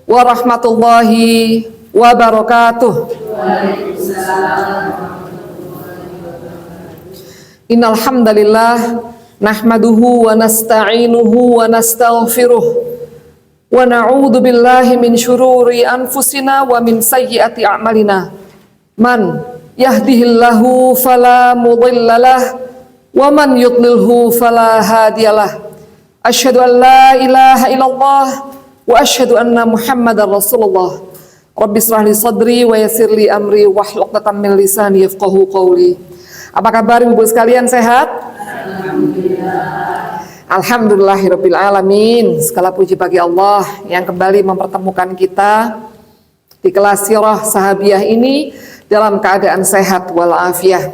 Warahmatullahi wabarakatuh. Innal hamdalillah nahmaduhu wa nasta'inuhu wa nastaghfiruh wa na'udzu billahi min syururi anfusina wa min sayyiati a'malina. Man yahdihillahu fala mudhillalah wa man yudlilhu fala hadiyalah. Asyhadu an la ilaha illallah wa asyhadu anna Muhammadar Rasulullah. Rabbi shrah li sadri wa yassir li amri wahlul 'uqdatam min lisani yafqahu qawli. Apa kabar Ibu sekalian, sehat? Alhamdulillahirabbil alamin. Segala puji bagi Allah yang kembali mempertemukan kita di kelas sirah sahabiah ini dalam keadaan sehat walafiat.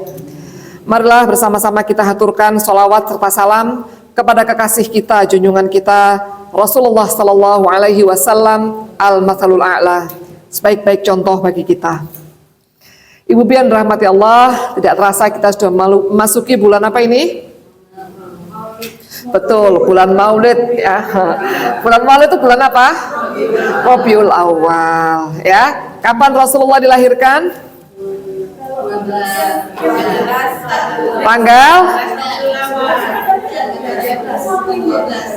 Marilah bersama-sama kita haturkan sholawat serta salam kepada kekasih kita, junjungan kita Rasulullah Sallallahu Alaihi Wasallam, al-mathalul a'la, sebaik-baik contoh bagi kita. Ibu pian rahmati Allah, tidak terasa kita sudah memasuki bulan apa ini? Betul, bulan Maulid ya. Bulan Maulid itu bulan apa? Rabiul Awal ya. Kapan Rasulullah dilahirkan? Tanggal?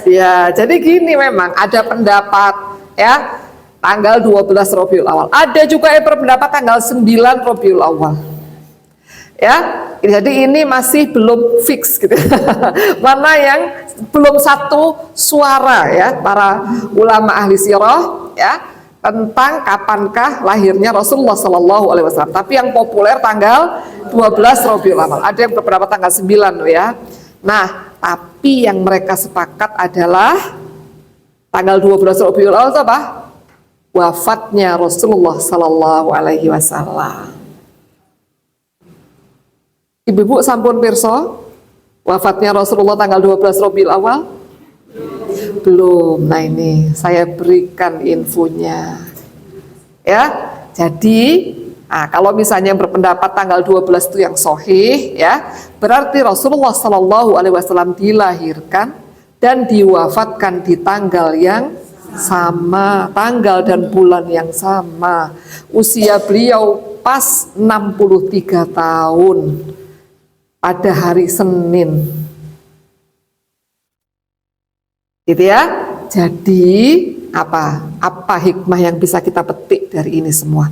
Ya, jadi gini, memang ada pendapat ya tanggal 12 Rabiul Awal. Ada juga yang berpendapat tanggal 9 Rabiul Awal. Ya, jadi ini masih belum fix gitu. Mana yang belum satu suara ya para ulama ahli sirah ya tentang kapankah lahirnya Rasulullah Sallallahu Alaihi Wasallam. Tapi yang populer tanggal 12 Rabiul Awal. Ada yang berpendapat tanggal 9 ya. Nah, tapi yang mereka sepakat adalah tanggal 12 Rabiul Awal itu apa? Wafatnya Rasulullah Sallallahu Alaihi Wasallam. Ibu-ibu sampun pirsa wafatnya Rasulullah tanggal 12 Rabiul Awal? Belum. Nah, ini saya berikan infonya. Ya. Jadi kalau misalnya berpendapat tanggal 12 itu yang sahih ya, berarti Rasulullah Sallallahu Alaihi Wasallam dilahirkan dan diwafatkan di tanggal yang sama, tanggal dan bulan yang sama. Usia beliau pas 63 tahun pada hari Senin. Gitu ya. Jadi apa hikmah yang bisa kita petik dari ini semua?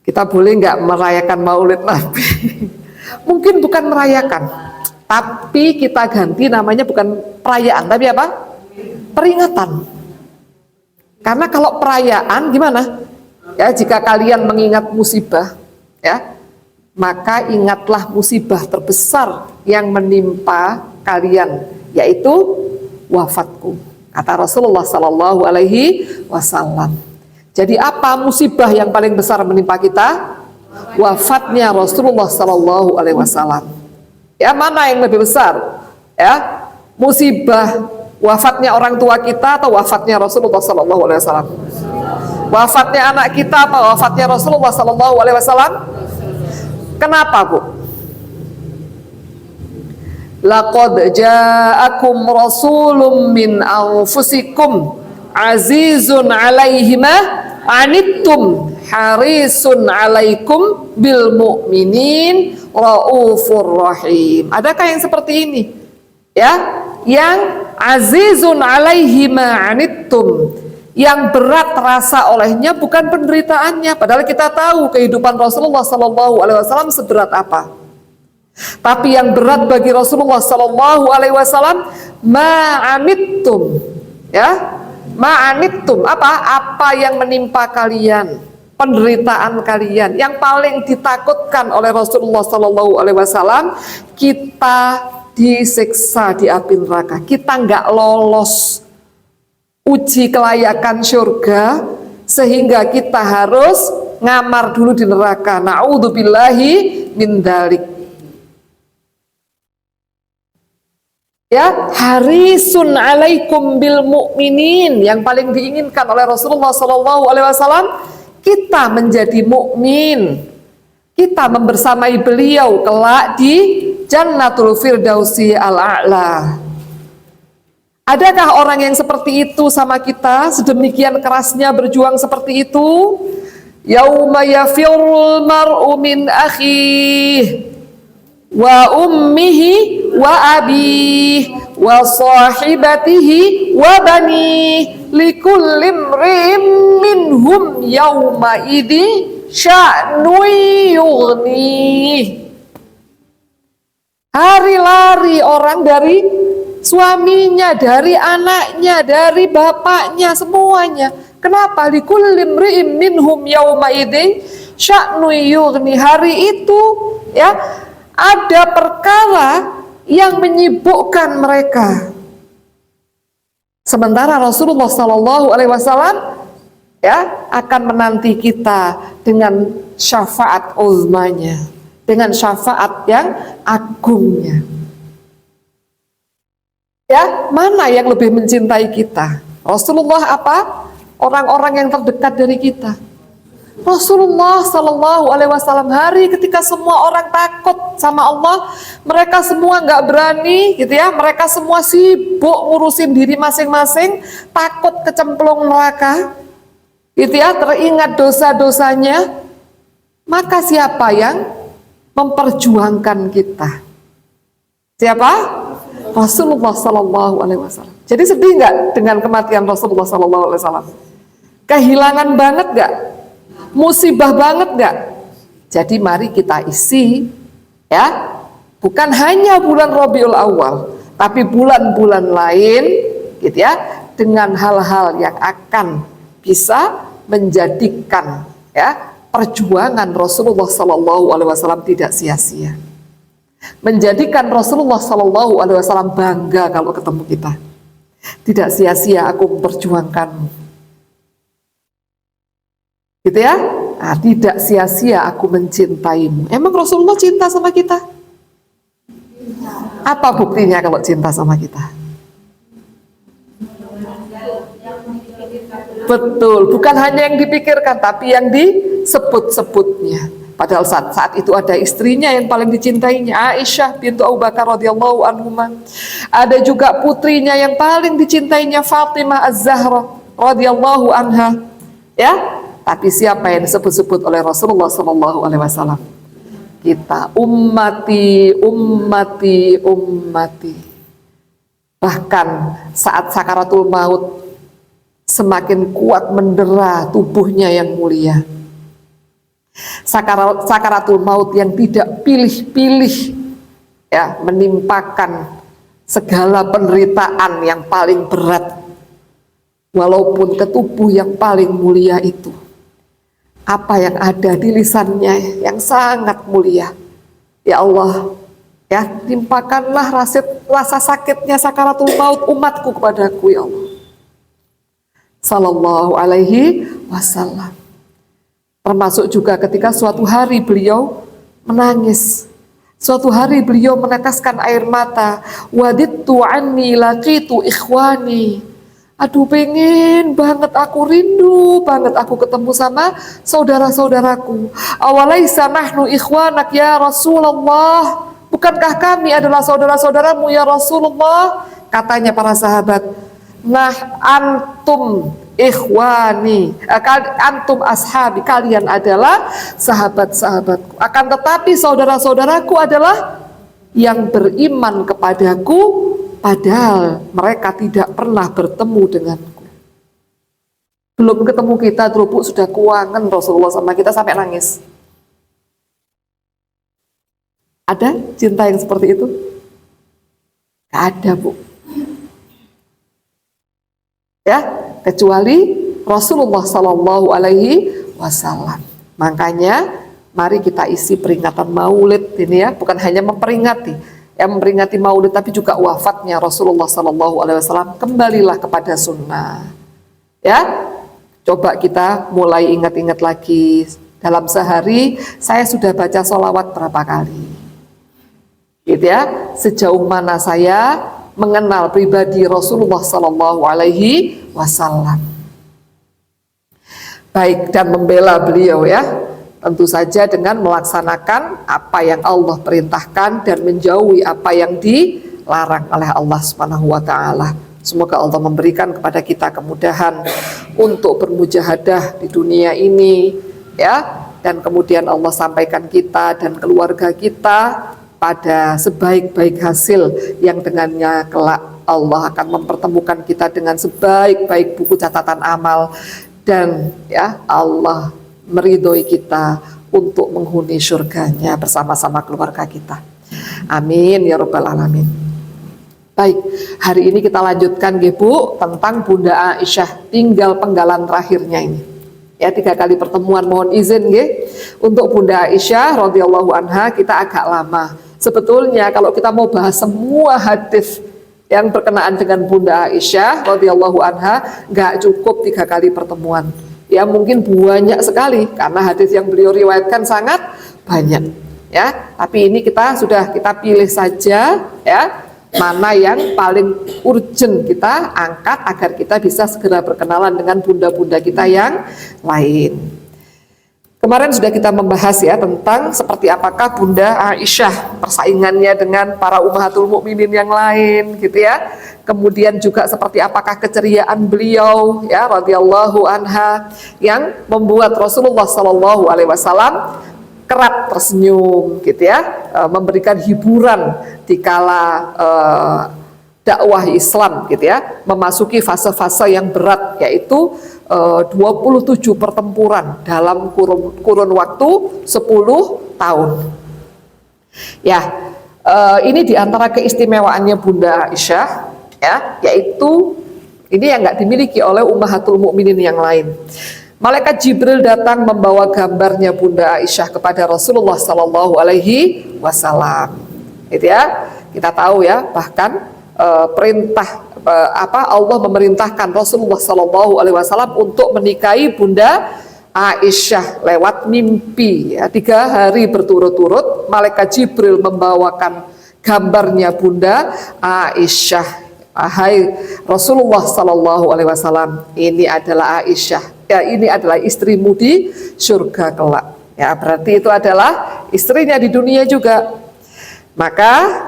Kita boleh nggak merayakan Maulid Nabi? Mungkin bukan merayakan, tapi kita ganti namanya bukan perayaan, tapi apa? Peringatan. Karena kalau perayaan gimana? Ya, jika kalian mengingat musibah, ya, maka ingatlah musibah terbesar yang menimpa kalian, yaitu wafatku, kata Rasulullah Sallallahu Alaihi Wasallam. Jadi apa musibah yang paling besar menimpa kita? Wafatnya Rasulullah Sallallahu Alaihi Wasallam. Ya, mana yang lebih besar? Ya, musibah wafatnya orang tua kita atau wafatnya Rasulullah Sallallahu Alaihi Wasallam? Wafatnya anak kita atau wafatnya Rasulullah Sallallahu Alaihi Wasallam? Kenapa, Bu? Laqad ja'akum rasulun min anfusikum azizun alaihi ma anittum harisun alaikum bil mu'minin raufur rahim. Adakah yang seperti ini? Ya, yang azizun alaihi ma anittum, yang berat terasa olehnya bukan penderitaannya, padahal kita tahu kehidupan Rasulullah Sallallahu Alaihi Wasallam seberat apa. Tapi yang berat bagi Rasulullah Sallallahu Alaihi Wasallam ma'anittum, ya, ma'anittum apa yang menimpa kalian, penderitaan kalian. Yang paling ditakutkan oleh Rasulullah Sallallahu Alaihi Wasallam, kita disiksa di api neraka, kita nggak lolos uji kelayakan surga sehingga kita harus ngamar dulu di neraka. Na'udzubillahi min dzalik. Ya, harisun alaikum bil mu'minin, yang paling diinginkan oleh Rasulullah Sallallahu Alaihi Wasallam kita menjadi mukmin, kita membersamai beliau kelak di Jannatul Firdausi al-A'la. Adakah orang yang seperti itu sama kita, sedemikian kerasnya berjuang seperti itu? Yauma yafirul mar'u min akhihi wa ummihi wa abihi wa sahibatihi wa banihi likulli imri'in minhum yauma idzi sya'nun yughnih. Hari lari orang dari suaminya, dari anaknya, dari bapaknya, semuanya. Kenapa? Likulli imri'in minhum yauma idzi sya'nun yughnih. Hari itu ya ada perkara yang menyibukkan mereka. Sementara Rasulullah Sallallahu Alaihi Wasallam ya akan menanti kita dengan syafaat uzmanya, dengan syafaat yang agungnya. Ya, mana yang lebih mencintai kita? Rasulullah apa? Orang-orang yang terdekat dari kita. Rasulullah Sallallahu Alaihi Wasallam, hari ketika semua orang takut sama Allah, mereka semua nggak berani, gitu ya. Mereka semua sibuk ngurusin diri masing-masing, takut kecemplung neraka, gitu ya. Teringat dosa-dosanya. Maka siapa yang memperjuangkan kita? Siapa? Rasulullah Sallallahu Alaihi Wasallam. Jadi sedih nggak dengan kematian Rasulullah Sallallahu Alaihi Wasallam? Kehilangan banget nggak? Musibah banget nggak? Jadi mari kita isi ya, bukan hanya bulan Rabiul Awal, tapi bulan-bulan lain, gitu ya, dengan hal-hal yang akan bisa menjadikan ya perjuangan Rasulullah Sallallahu Alaihi Wasallam tidak sia-sia, menjadikan Rasulullah Sallallahu Alaihi Wasallam bangga kalau ketemu kita. Tidak sia-sia aku memperjuangkanmu, gitu ya. Nah, tidak sia-sia aku mencintaimu. Emang Rasulullah cinta sama kita? Apa buktinya kalau cinta sama kita? Betul, bukan hanya yang dipikirkan, tapi yang disebut-sebutnya. Padahal saat itu ada istrinya yang paling dicintainya, Aisyah bintu Abu Bakar radhiyallahu anhuma. Ada juga putrinya yang paling dicintainya, Fatimah Az-Zahra radhiyallahu anha. Ya, tapi siapa yang disebut-sebut oleh Rasulullah Sallallahu Alaihi Wasallam? Kita, ummati, ummati, ummati. Bahkan saat sakaratul maut, semakin kuat mendera tubuhnya yang mulia. Sakaratul maut yang tidak pilih-pilih, ya, menimpakan segala penderitaan yang paling berat, walaupun ke tubuh yang paling mulia itu. Apa yang ada di lisannya yang sangat mulia, ya Allah, ya, timpakanlah rasa sakitnya sakaratul maut umatku kepadaku, ya Allah. Sallallahu Alaihi Wasallam. Termasuk juga ketika suatu hari beliau menangis, suatu hari beliau meneteskan air mata. Wadittu anni laqitu ikhwani. Aduh, pengen banget aku, rindu banget aku ketemu sama saudara-saudaraku. Awalaisa nahnu ikhwanak ya Rasulullah. Bukankah kami adalah saudara-saudaramu ya Rasulullah? Katanya para sahabat, nah antum ikhwani, antum ashabi, kalian adalah sahabat-sahabatku. Akan tetapi saudara-saudaraku adalah yang beriman kepadaku, padahal mereka tidak pernah bertemu denganku. Belum ketemu kita, Drubuk sudah kuangan Rasulullah sama kita sampai nangis. Ada cinta yang seperti itu? Gak ada, Bu. Ya, kecuali Rasulullah Sallallahu Alaihi Wasallam. Makanya mari kita isi peringatan Maulid ini ya, bukan hanya memperingati, ya, memperingati Maulid, tapi juga wafatnya Rasulullah Sallallahu Alaihi Wasallam. Kembalilah kepada sunnah. Ya, coba kita mulai ingat-ingat lagi. Dalam sehari saya sudah baca sholawat berapa kali? Gitu ya. Sejauh mana saya mengenal pribadi Rasulullah Sallallahu Alaihi Wasallam, baik, dan membela beliau ya, tentu saja dengan melaksanakan apa yang Allah perintahkan dan menjauhi apa yang dilarang oleh Allah Subhanahu wa taala. Semoga Allah memberikan kepada kita kemudahan untuk bermujahadah di dunia ini, ya, dan kemudian Allah sampaikan kita dan keluarga kita pada sebaik-baik hasil yang dengannya kelak Allah akan mempertemukan kita dengan sebaik-baik buku catatan amal, dan ya Allah meridhoi kita untuk menghuni surganya bersama-sama keluarga kita. Amin ya rabbal alamin. Baik, hari ini kita lanjutkan nggih Bu tentang Bunda Aisyah, tinggal penggalan terakhirnya ini. Ya, 3 kali pertemuan mohon izin nggih untuk Bunda Aisyah radhiyallahu anha kita agak lama. Sebetulnya kalau kita mau bahas semua hadis yang berkenaan dengan Bunda Aisyah radhiyallahu anha nggak cukup 3 kali pertemuan. Ya mungkin banyak sekali karena hadis yang beliau riwayatkan sangat banyak. Ya, tapi ini kita pilih saja ya, mana yang paling urgent kita angkat agar kita bisa segera berkenalan dengan bunda-bunda kita yang lain. Kemarin sudah kita membahas ya tentang seperti apakah Bunda Aisyah persaingannya dengan para ummahatul mukminin yang lain gitu ya. Kemudian juga seperti apakah keceriaan beliau ya radhiyallahu anha yang membuat Rasulullah sallallahu alaihi wasallam kerap tersenyum gitu ya, memberikan hiburan dikala dakwah Islam gitu ya, memasuki fase-fase yang berat yaitu 27 pertempuran dalam kurun waktu 10 tahun. Ya, ini diantara keistimewaannya Bunda Aisyah ya, yaitu ini yang nggak dimiliki oleh ummahatul mukminin yang lain. Malaikat Jibril datang membawa gambarnya Bunda Aisyah kepada Rasulullah Sallallahu Alaihi Wasallam. Itu ya, kita tahu ya, bahkan Allah memerintahkan Rasulullah Sallallahu Alaihi Wasallam untuk menikahi Bunda Aisyah lewat mimpi. Ya, 3 hari berturut-turut Malaikat Jibril membawakan gambarnya Bunda Aisyah. Hai Rasulullah Sallallahu Alaihi Wasallam, ini adalah Aisyah. Ya, ini adalah istrimu di surga kelak. Ya, berarti itu adalah istrinya di dunia juga. Maka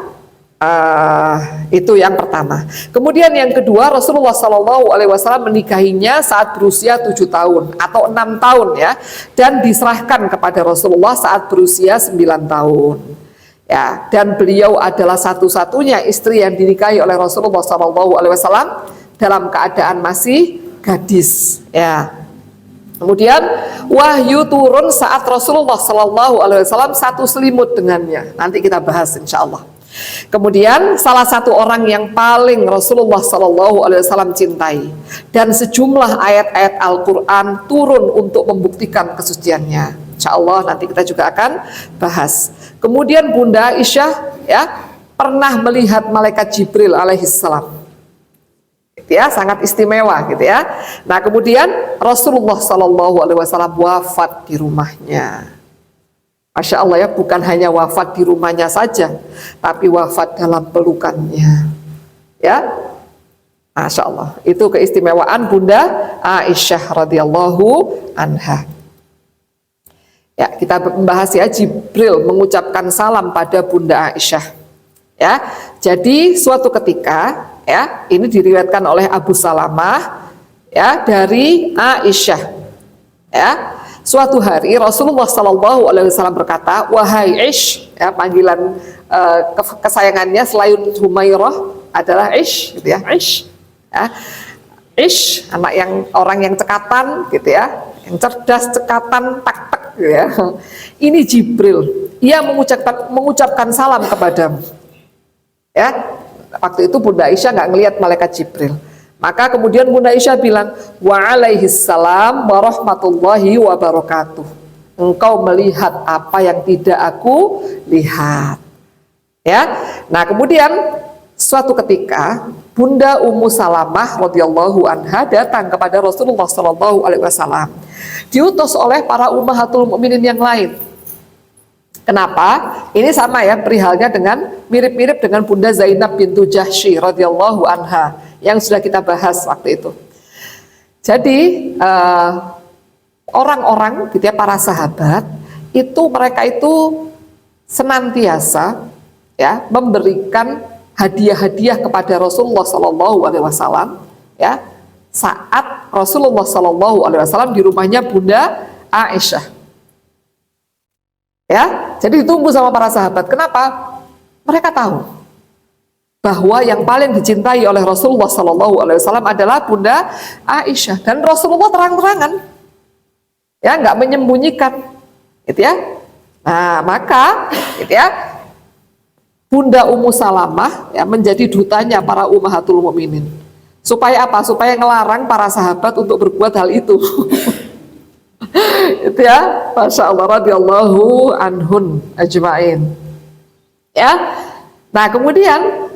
itu yang pertama. Kemudian yang kedua, Rasulullah Sallallahu Alaihi Wasallam menikahinya saat berusia 7 tahun atau 6 tahun ya, dan diserahkan kepada Rasulullah saat berusia 9 tahun. Ya, dan beliau adalah satu-satunya istri yang dinikahi oleh Rasulullah Sallallahu Alaihi Wasallam dalam keadaan masih gadis. Ya. Kemudian wahyu turun saat Rasulullah Sallallahu Alaihi Wasallam satu selimut dengannya. Nanti kita bahas insya Allah. Kemudian salah satu orang yang paling Rasulullah Sallallahu Alaihi Wasallam cintai, dan sejumlah ayat-ayat Al-Quran turun untuk membuktikan kesuciannya. Insya Allah nanti kita juga akan bahas. Kemudian Bunda Aisyah ya pernah melihat malaikat Jibril alaihissalam. Ya, sangat istimewa gitu ya. Nah, kemudian Rasulullah Sallallahu Alaihi Wasallam wafat di rumahnya. Masya Allah ya, bukan hanya wafat di rumahnya saja, tapi wafat dalam pelukannya. Ya, Masya Allah. Itu keistimewaan Bunda Aisyah radhiyallahu anha. Ya, kita membahas ya, Jibril mengucapkan salam pada Bunda Aisyah. Ya, jadi suatu ketika ya, ini diriwayatkan oleh Abu Salamah ya dari Aisyah. Ya, suatu hari Rasulullah Sallallahu Alaihi Wasallam berkata, wahai Aish, ya, panggilan kesayangannya selain Humairah adalah Aish, gitu ya, Aish. Ya, Aish, anak yang orang yang cekatan, gitu ya, yang cerdas, cekatan, tak-tak, gitu ya. Ini Jibril, ia mengucapkan salam kepadamu. Ya, waktu itu Bunda Aisyah nggak ngelihat malaikat Jibril. Maka kemudian Bunda Aisyah bilang, waalaihissalam warahmatullahi wabarakatuh. Engkau melihat apa yang tidak aku lihat. Ya, nah kemudian suatu ketika Bunda Ummu Salamah radhiyallahu anha datang kepada Rasulullah Shallallahu Alaihi Wasallam, diutus oleh para ummahatul mukminin yang lain. Kenapa? Ini sama ya perihalnya dengan mirip-mirip dengan Bunda Zainab bintu Jahsy radhiyallahu anha yang sudah kita bahas waktu itu. Jadi orang-orang gitu ya, para sahabat itu mereka itu senantiasa ya memberikan hadiah-hadiah kepada Rasulullah Sallallahu Alaihi Wasallam, ya, saat Rasulullah Sallallahu Alaihi Wasallam di rumahnya Bunda Aisyah. Ya, jadi ditunggu sama para sahabat. Kenapa? Mereka tahu bahwa yang paling dicintai oleh Rasulullah Sallallahu Alaihi Wasallam adalah Bunda Aisyah, dan Rasulullah terang-terangan, ya, nggak menyembunyikan, gitu ya. Nah, maka, gitu ya, Bunda Ummu Salamah, ya, menjadi dutanya para ummahatul mukminin. Supaya apa? Supaya ngelarang para sahabat untuk berbuat hal itu. Itu ya, Masya Allah, radhiyallahu anhun ajma'in. Ya, nah kemudian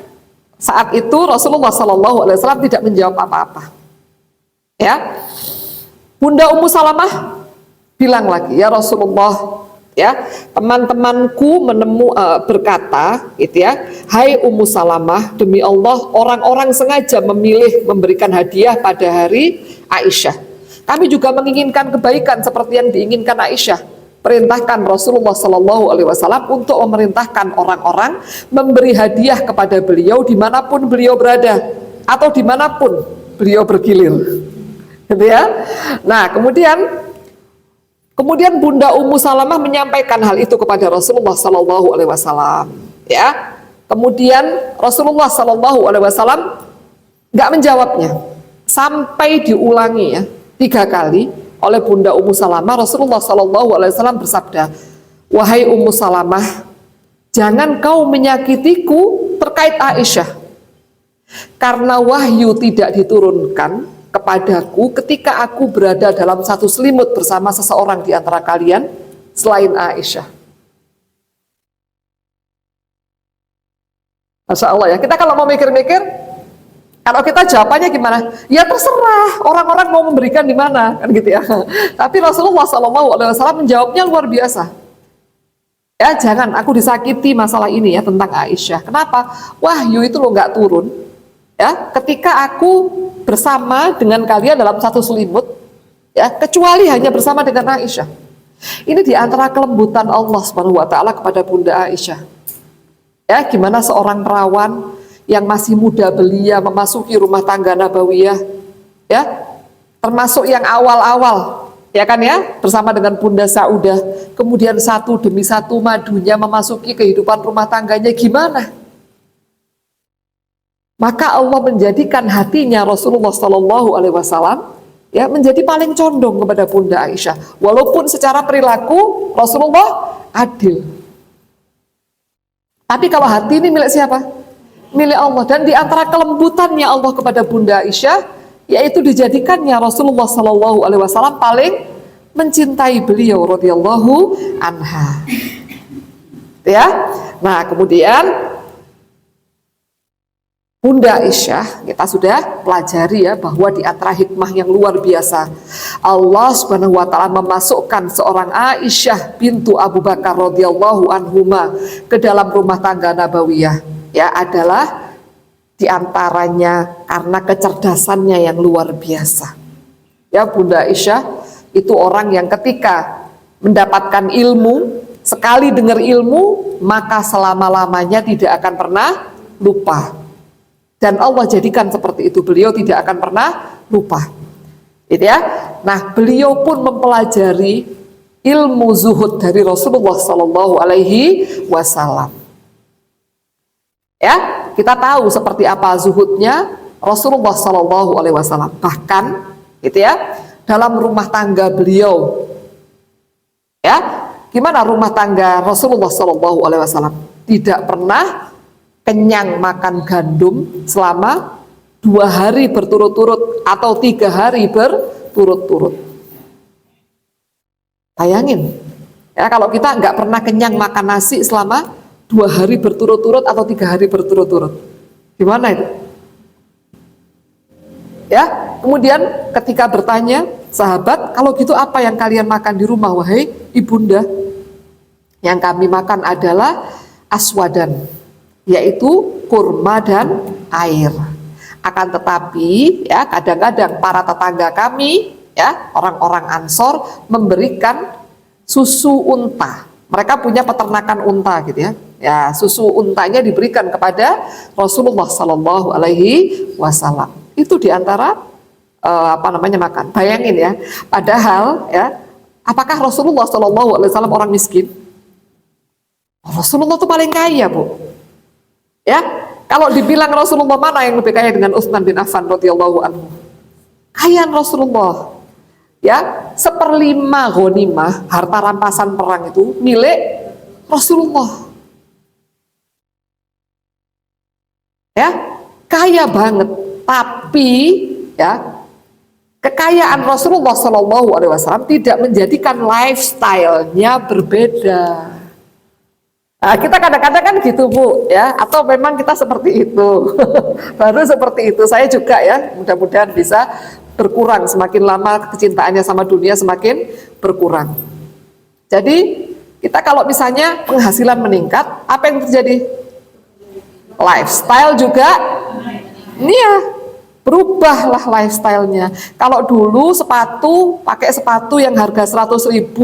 saat itu Rasulullah Sallallahu Alaihi Wasallam tidak menjawab apa-apa. Ya, Bunda Ummu Salamah bilang lagi, ya Rasulullah, ya, teman-temanku berkata, gitu ya, hai Ummu Salamah, demi Allah orang-orang sengaja memilih memberikan hadiah pada hari Aisyah. Kami juga menginginkan kebaikan seperti yang diinginkan Aisyah. Perintahkan Rasulullah Sallallahu Alaihi Wasallam untuk memerintahkan orang-orang memberi hadiah kepada beliau dimanapun beliau berada atau dimanapun beliau bergilir, gitu ya. Nah kemudian Bunda Ummu Salamah menyampaikan hal itu kepada Rasulullah Sallallahu Alaihi Wasallam. Ya, kemudian Rasulullah Sallallahu Alaihi Wasallam nggak menjawabnya sampai diulangi, ya, 3 kali oleh Bunda Ummu Salamah. Rasulullah Sallallahu Alaihi Wasallam bersabda, wahai Ummu Salamah, jangan kau menyakitiku terkait Aisyah, karena wahyu tidak diturunkan kepadaku ketika aku berada dalam satu selimut bersama seseorang di antara kalian selain Aisyah. Masya Allah, ya, kita kalau mau mikir-mikir, kalau kita jawabannya gimana? Ya terserah orang-orang mau memberikan di mana, kan gitu ya. Tapi Rasulullah SAW menjawabnya luar biasa. Ya, jangan aku disakiti masalah ini, ya, tentang Aisyah. Kenapa? Wahyu itu lo nggak turun, ya, ketika aku bersama dengan kalian dalam satu selimut, ya, kecuali hanya bersama dengan Aisyah. Ini di antara kelembutan Allah Subhanahu wa taala kepada Bunda Aisyah. Ya, gimana seorang perawan yang masih muda belia memasuki rumah tangga nabawiyah, ya, termasuk yang awal-awal, ya kan, ya, bersama dengan Bunda Saudah, kemudian satu demi satu madunya memasuki kehidupan rumah tangganya, gimana? Maka Allah menjadikan hatinya Rasulullah Sallallahu Alaihi Wasallam, ya, menjadi paling condong kepada Bunda Aisyah, walaupun secara perilaku Rasulullah adil. Tapi kalau hati ini milik siapa? Milik Allah. Dan di antara kelembutannya Allah kepada Bunda Aisyah, yaitu dijadikannya Rasulullah Sallallahu Alaihi Wasallam paling mencintai beliau radhiyallahu anha. Ya, nah kemudian Bunda Aisyah, kita sudah pelajari, ya, bahwa di antara hikmah yang luar biasa Allah Subhanahu wa taala memasukkan seorang Aisyah bintu Abu Bakar radhiyallahu anhuma ke dalam rumah tangga nabawiyah, ya, adalah di antaranya karena kecerdasannya yang luar biasa. Ya, Bunda Aisyah itu orang yang ketika mendapatkan ilmu, sekali dengar ilmu, maka selama-lamanya tidak akan pernah lupa. Dan Allah jadikan seperti itu, beliau tidak akan pernah lupa, gitu ya. Nah, beliau pun mempelajari ilmu zuhud dari Rasulullah Sallallahu Alaihi Wasallam. Ya, kita tahu seperti apa zuhudnya Rasulullah Sallallahu Alaihi Wasallam. Bahkan, gitu ya, dalam rumah tangga beliau, ya, gimana rumah tangga Rasulullah Sallallahu Alaihi Wasallam? Tidak pernah kenyang makan gandum selama 2 hari berturut-turut atau 3 hari berturut-turut. Bayangin, ya, kalau kita nggak pernah kenyang makan nasi selama 2 hari berturut-turut atau 3 hari berturut-turut, gimana itu? Ya, kemudian ketika bertanya sahabat, kalau gitu apa yang kalian makan di rumah, wahai ibunda? Yang kami makan adalah aswadan, yaitu kurma dan air. Akan tetapi, ya, kadang-kadang para tetangga kami, ya, orang-orang Ansor memberikan susu unta. Mereka punya peternakan unta, gitu ya. Ya, susu untanya diberikan kepada Rasulullah Sallallahu Alaihi Wasallam. Itu diantara makan. Bayangin ya. Padahal ya, apakah Rasulullah Sallallahu Alaihi Wasallam orang miskin? Rasulullah itu paling kaya, Bu. Ya, kalau dibilang Rasulullah mana yang lebih kaya dengan Utsman bin Affan radhiyallahu anhu? Kayaan Rasulullah. Ya, 1/5 ghanimah harta rampasan perang itu milik Rasulullah. Ya, kaya banget. Tapi ya, kekayaan Rasulullah Shallallahu Alaihi Wasallam tidak menjadikan lifestyle-nya berbeda. Nah, kita kadang-kadang kan gitu, Bu, ya, atau memang kita seperti itu. Baru seperti itu. Saya juga ya, mudah-mudahan bisa berkurang, semakin lama kecintaannya sama dunia semakin berkurang. Jadi kita kalau misalnya penghasilan meningkat, apa yang terjadi? Lifestyle juga ya berubahlah lifestyle-nya. Kalau dulu pakai sepatu yang harga 100.000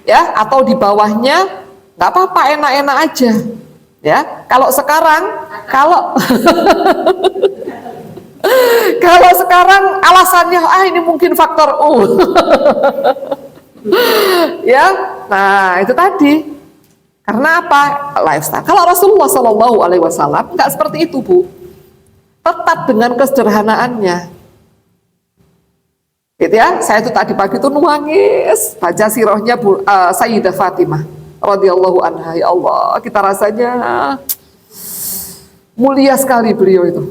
ya, atau di bawahnya nggak apa-apa, enak-enak aja ya. Kalau sekarang kalau sekarang alasannya ini mungkin faktor U. Ya, nah itu tadi. Karena apa? Lifestyle. Kalau Rasulullah Shallallahu Alaihi Wasallam nggak seperti itu, Bu. Tetap dengan kesederhanaannya. Gitu ya. Saya itu tadi pagi itu nangis baca sirahnya Sayyidah Fatimah radhiyallahu anha. Ya Allah, kita rasanya mulia sekali beliau itu.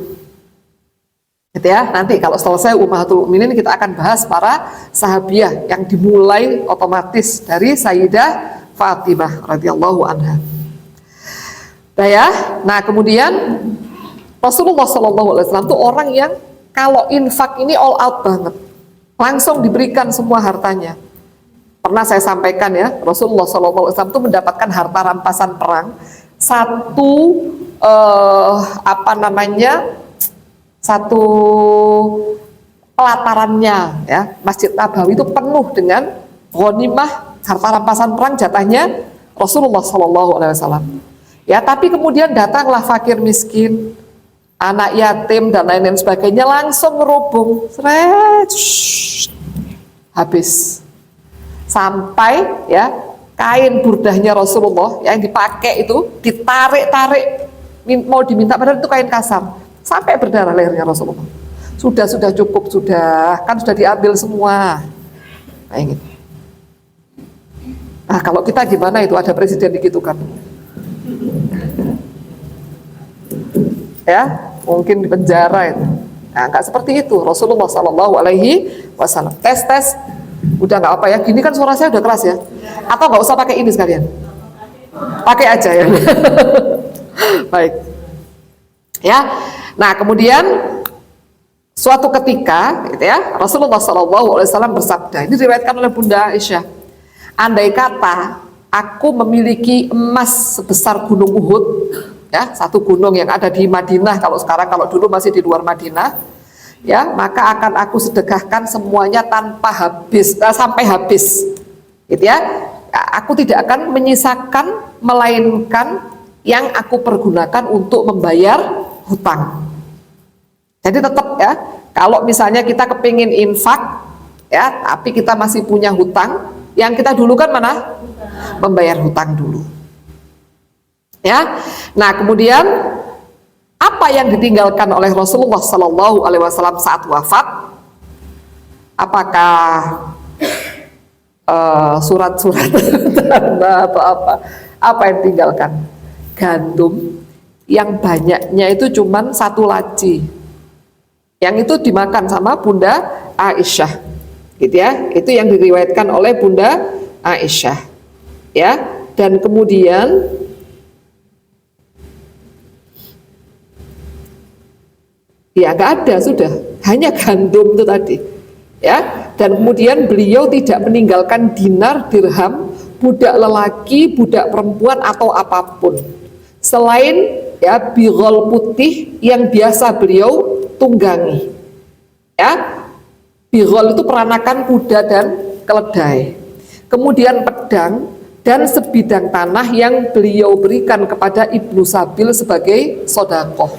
Gitu ya. Nanti kalau selesai Ummahatul Mukminin kita akan bahas para sahabiah yang dimulai otomatis dari Sayyidah Fatimah radhiyallahu anha. Nah ya, nah kemudian Rasulullah Shallallahu Alaihi Wasallam itu orang yang kalau infak ini all out banget, langsung diberikan semua hartanya. Pernah saya sampaikan ya, Rasulullah Shallallahu Alaihi Wasallam itu mendapatkan harta rampasan perang satu pelatarannya ya, Masjid Nabawi itu penuh dengan ghanimah harta rampasan perang, jatahnya Rasulullah Shallallahu Alaihi Wasallam. Ya, tapi kemudian datanglah fakir miskin, anak yatim dan lain-lain sebagainya, langsung ngerubung, habis. Sampai ya kain burdahnya Rasulullah yang dipakai itu ditarik-tarik, mau diminta, padahal itu kain kasar, sampai berdarah lehernya Rasulullah. Sudah cukup, kan sudah diambil semua. Kayak gitu. Nah, kalau kita gimana itu ada presiden begitu kan? Ya, mungkin di penjara itu. Nah, nggak seperti itu. Rasulullah Shallallahu Alaihi Wasallam tes, udah nggak apa ya. Gini kan suara saya udah keras ya. Atau nggak usah pakai ini sekalian? Pakai aja ya. Baik. Ya. Nah, kemudian suatu ketika, gitu ya, Rasulullah Shallallahu Alaihi Wasallam bersabda. Ini diriwayatkan oleh Bunda Aisyah. Andai kata aku memiliki emas sebesar gunung Uhud, ya, satu gunung yang ada di Madinah, kalau dulu masih di luar Madinah, ya, maka akan aku sedekahkan semuanya tanpa habis, sampai habis, gitu ya. Aku tidak akan menyisakan melainkan yang aku pergunakan untuk membayar hutang. Jadi tetap ya, kalau misalnya kita kepingin infak, ya, tapi kita masih punya hutang, yang kita dulu kan mana? Membayar hutang dulu. Ya. Nah, kemudian apa yang ditinggalkan oleh Rasulullah Sallallahu Alaihi Wasallam saat wafat? Apakah surat-surat atau apa? Apa yang ditinggalkan? Gandum yang banyaknya itu cuman 1 laci. Yang itu dimakan sama Bunda Aisyah. Gitu ya, itu yang diriwayatkan oleh Bunda Aisyah, ya. Dan kemudian ya nggak ada, sudah hanya gandum itu tadi, ya. Dan kemudian beliau tidak meninggalkan dinar, dirham, budak lelaki, budak perempuan atau apapun selain ya bigol putih yang biasa beliau tunggangi, ya. Bigol itu peranakan kuda dan keledai. Kemudian pedang dan sebidang tanah yang beliau berikan kepada Ibnu Sabil sebagai sodakoh.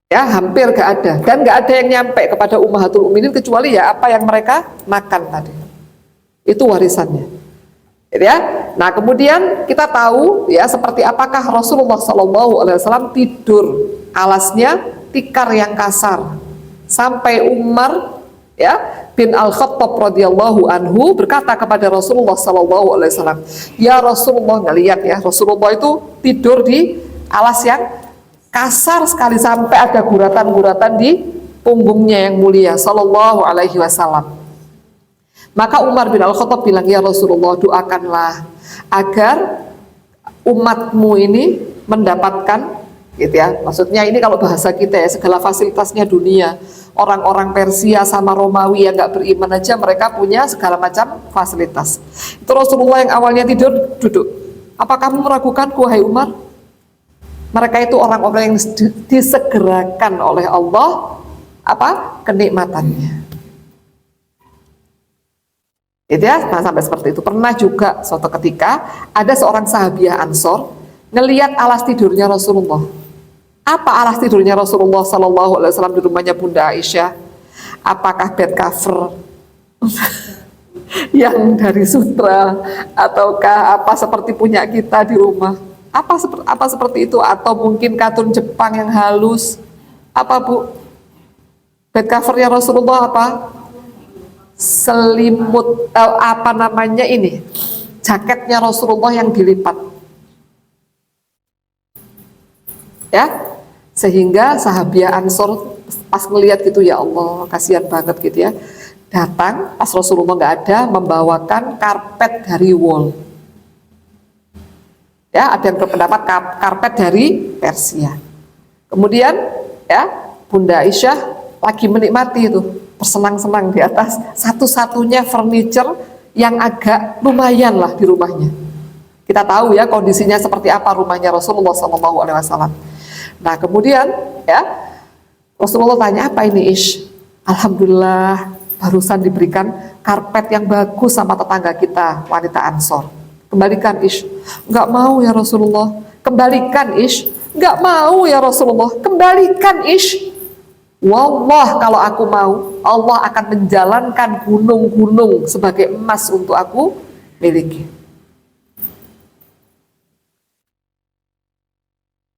Ya, hampir gak ada, dan gak ada yang nyampe kepada Ummahatul Mukminin kecuali ya apa yang mereka makan tadi. Itu warisannya. Ya. Nah, kemudian kita tahu ya seperti apakah Rasulullah SAW tidur, alasnya tikar yang kasar, sampai Umar ya bin Al-Khattab radhiyallahu anhu berkata kepada Rasulullah SAW, ya Rasulullah, ngelihat ya Rasulullah itu tidur di alas yang kasar sekali sampai ada guratan-guratan di punggungnya yang mulia sallallahu alaihi wasallam. Maka Umar bin Al-Khattab bilang, ya Rasulullah, doakanlah agar umatmu ini mendapatkan, gitu ya, maksudnya ini kalau bahasa kita ya, segala fasilitasnya dunia. Orang-orang Persia sama Romawi yang gak beriman aja mereka punya segala macam fasilitas. Itu Rasulullah yang awalnya tidur duduk. Apa kamu meragukanku, hai Umar? Mereka itu orang-orang yang disegerakan oleh Allah apa kenikmatannya. Itu ya, nah sampai seperti itu. Pernah juga suatu ketika ada seorang sahabiah Ansor ngelihat alas tidurnya Rasulullah. Apa alas tidurnya Rasulullah Sallallahu Alaihi Wasallam di rumahnya Bunda Aisyah? Apakah bed cover yang dari sutra ataukah apa seperti punya kita di rumah? Apa seperti itu, atau mungkin katun Jepang yang halus? Apa Bu? Bed covernya Rasulullah apa? Selimut apa namanya ini, jaketnya Rasulullah yang dilipat ya, sehingga sahabiah Ansor pas melihat gitu, ya Allah kasihan banget gitu ya, datang pas Rasulullah nggak ada membawakan karpet dari wool ya, ada yang berpendapat karpet dari Persia. Kemudian ya Bunda Aisyah lagi menikmati itu, bersenang-senang di atas satu-satunya furniture yang agak lumayan lah di rumahnya. Kita tahu ya kondisinya seperti apa rumahnya Rasulullah SAW. Nah kemudian ya Rasulullah tanya, apa ini Ish? Alhamdulillah barusan diberikan karpet yang bagus sama tetangga kita wanita Ansor. Kembalikan Ish. Enggak mau ya Rasulullah. Kembalikan Ish. Enggak mau ya Rasulullah. Kembalikan Ish. Wallah kalau aku mau, Allah akan menjalankan gunung-gunung sebagai emas untuk aku miliki.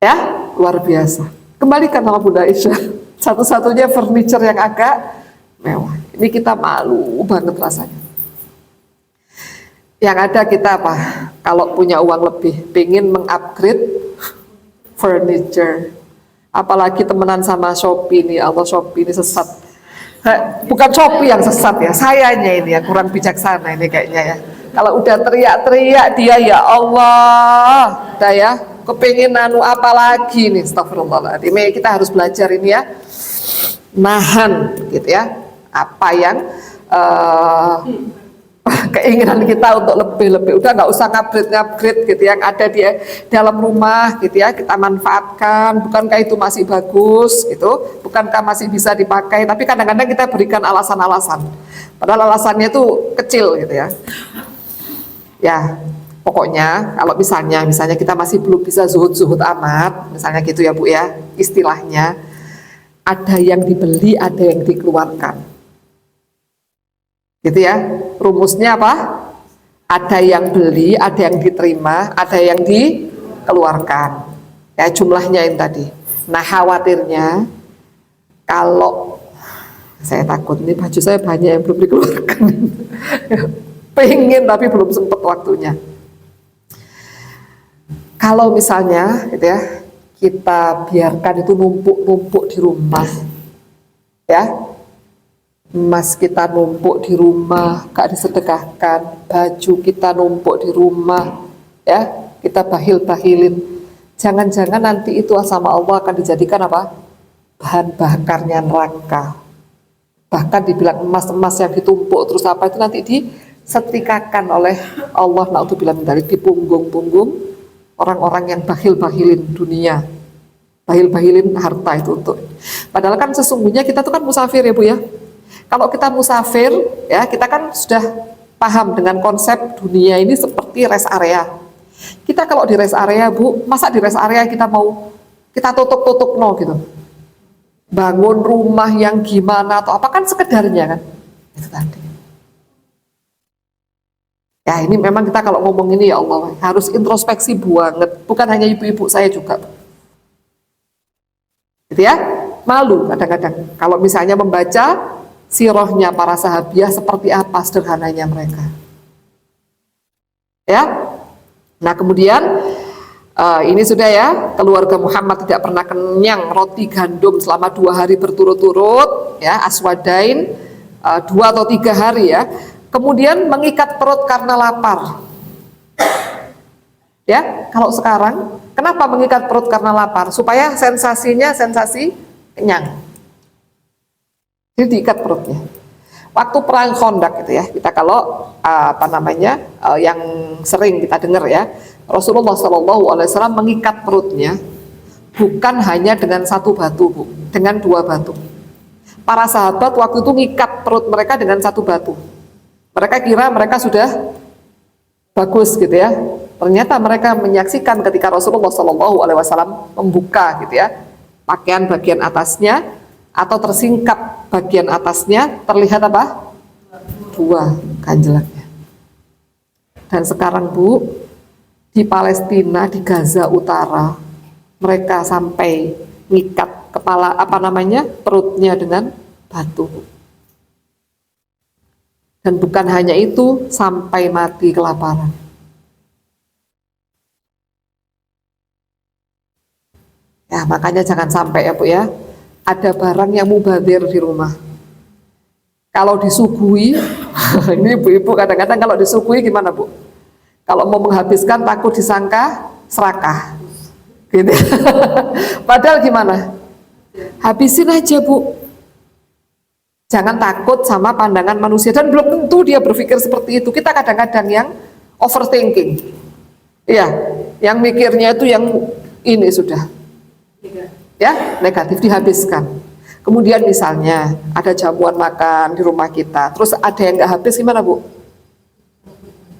Ya, luar biasa. Kembalikan sama Bunda Aisyah. Satu-satunya furniture yang agak mewah. Ini kita malu banget rasanya. Yang ada kita apa? Kalau punya uang lebih, pengen mengupgrade furniture. Apalagi temenan sama Shopee nih, Allah Shopee ini sesat. Bukan Shopee yang sesat ya, sayanya ini ya kurang bijaksana ini kayaknya ya. Kalau udah teriak-teriak dia, ya Allah, udah ya, kepingin anu apa lagi nih, astagfirullahaladzim. Kita harus belajar ini ya, nahan gitu ya, apa yang keinginan kita untuk lebih-lebih, udah nggak usah ngupgrade gitu yang ada di dalam rumah gitu ya, kita manfaatkan. Bukankah itu masih bagus gitu, bukankah masih bisa dipakai, tapi kadang-kadang kita berikan alasan-alasan padahal alasannya itu kecil gitu ya. Ya pokoknya kalau misalnya kita masih belum bisa zuhud amat misalnya gitu ya Bu ya, istilahnya ada yang dibeli, ada yang dikeluarkan gitu ya. Rumusnya apa? Ada yang beli, ada yang diterima, ada yang dikeluarkan. Ya jumlahnya ini tadi. Nah khawatirnya kalau saya takut nih baju saya banyak yang belum dikeluarkan. Pengen tapi belum sempat waktunya. Kalau misalnya gitu ya, kita biarkan itu numpuk-numpuk di rumah ya, emas kita numpuk di rumah, gak disedekahkan, baju kita numpuk di rumah, ya kita bahil-bahilin. Jangan-jangan nanti itu sama Allah akan dijadikan apa? Bahan bakarnya neraka. Bahkan dibilang emas-emas yang ditumpuk terus apa itu nanti disetikakan oleh Allah, naudzubillah min dzalik, di punggung-punggung orang-orang yang bahil-bahilin dunia, bahil-bahilin harta itu untuk. Padahal kan sesungguhnya kita tuh kan musafir ya Bu ya. Kalau kita musafir, ya kita kan sudah paham dengan konsep dunia ini seperti rest area. Kita kalau di rest area, Bu, masa di rest area kita mau kita tutup-tutup no gitu. Bangun rumah yang gimana atau apa kan sekedarnya kan. Itu tadi. Ya ini memang kita kalau ngomong ini ya Allah harus introspeksi banget, bukan hanya ibu-ibu saya juga, gitu ya. Malu kadang-kadang kalau misalnya membaca sirahnya para sahabiah seperti apa sederhananya mereka. Ya, nah kemudian ini sudah ya, keluarga Muhammad tidak pernah kenyang roti gandum selama 2 hari berturut-turut, ya aswadain 2 atau 3 hari ya. Kemudian mengikat perut karena lapar. Ya, kalau sekarang kenapa mengikat perut karena lapar? Supaya sensasinya sensasi kenyang. Jadi diikat perutnya. Waktu perang Khandaq gitu ya, kita kalau yang sering kita dengar ya, Rasulullah SAW mengikat perutnya bukan hanya dengan 1 batu, Bu, dengan 2 batu. Para sahabat waktu itu ngikat perut mereka dengan 1 batu. Mereka kira mereka sudah bagus gitu ya. Ternyata mereka menyaksikan ketika Rasulullah SAW membuka gitu ya pakaian bagian atasnya atau tersingkap bagian atasnya, terlihat apa? 2 ganjelannya. Dan sekarang Bu, di Palestina, di Gaza Utara, mereka sampai ngikat kepala perutnya dengan batu. Dan bukan hanya itu, sampai mati kelaparan. Ya, makanya jangan sampai ya Bu ya, ada barang yang mubazir di rumah. Kalau disuguhi, ini ibu-ibu kadang-kadang kalau disuguhi gimana Bu? Kalau mau menghabiskan takut disangka serakah. Gitu. Padahal gimana? Habisin aja Bu. Jangan takut sama pandangan manusia, dan belum tentu dia berpikir seperti itu. Kita kadang-kadang yang overthinking, iya, yang mikirnya itu yang ini sudah, ya negatif dihabiskan. Kemudian misalnya ada jamuan makan di rumah kita, terus ada yang nggak habis gimana Bu?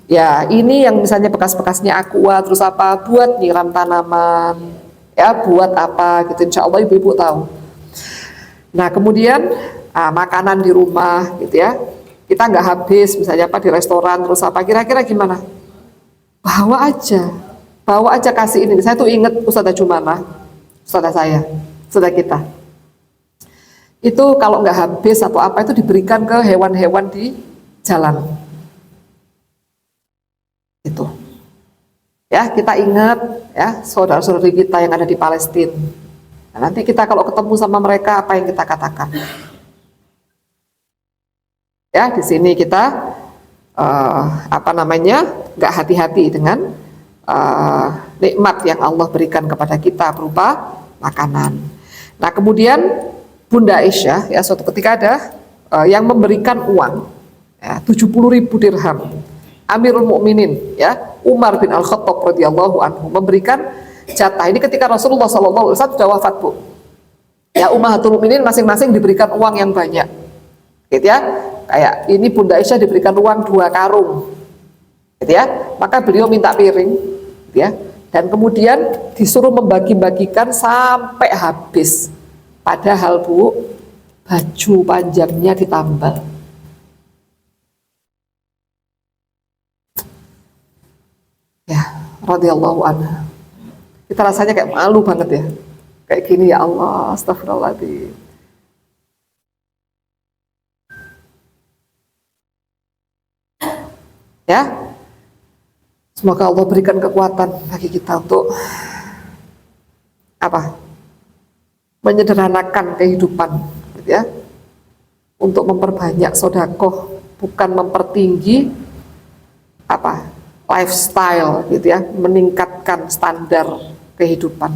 Ya ini yang misalnya bekas-bekasnya aqua, terus apa buat nyiram tanaman, ya buat apa gitu. Insya Allah ibu-ibu tahu. Nah kemudian makanan di rumah gitu ya, kita nggak habis misalnya apa di restoran, terus apa kira-kira gimana? Bawa aja kasih ini. Saya tuh inget Ustazah Jumana, Ustazah saya, Ustazah kita itu kalau nggak habis atau apa itu diberikan ke hewan-hewan di jalan itu ya. Kita ingat ya saudara-saudari kita yang ada di Palestina. Nah, nanti kita kalau ketemu sama mereka apa yang kita katakan? Ya, di sini kita nggak hati-hati dengan nikmat yang Allah berikan kepada kita berupa makanan. Nah, kemudian Bunda Aisyah ya suatu ketika ada yang memberikan uang ya, 70.000 dirham. Amirul Mukminin ya Umar bin Al-Khattab radhiyallahu anhu memberikan jatah ini ketika Rasulullah SAW sudah wafat Bu. Ya Ummahatul Mukminin masing-masing diberikan uang yang banyak. Gitu ya. Kayak ini Bunda Aisyah diberikan uang 2 karung. Gitu ya. Maka beliau minta piring, gitu ya. Dan kemudian disuruh membagi-bagikan sampai habis. Padahal Bu, baju panjangnya ditambal. Ya, radhiyallahu anha. Kita rasanya kayak malu banget ya. Kayak gini ya Allah, astagfirullahaladzim. Ya, semoga Allah berikan kekuatan bagi kita untuk apa? Menyederhanakan kehidupan, gitu ya. Untuk memperbanyak sedekah, bukan mempertinggi apa? Lifestyle, gitu ya, meningkatkan standar kehidupan.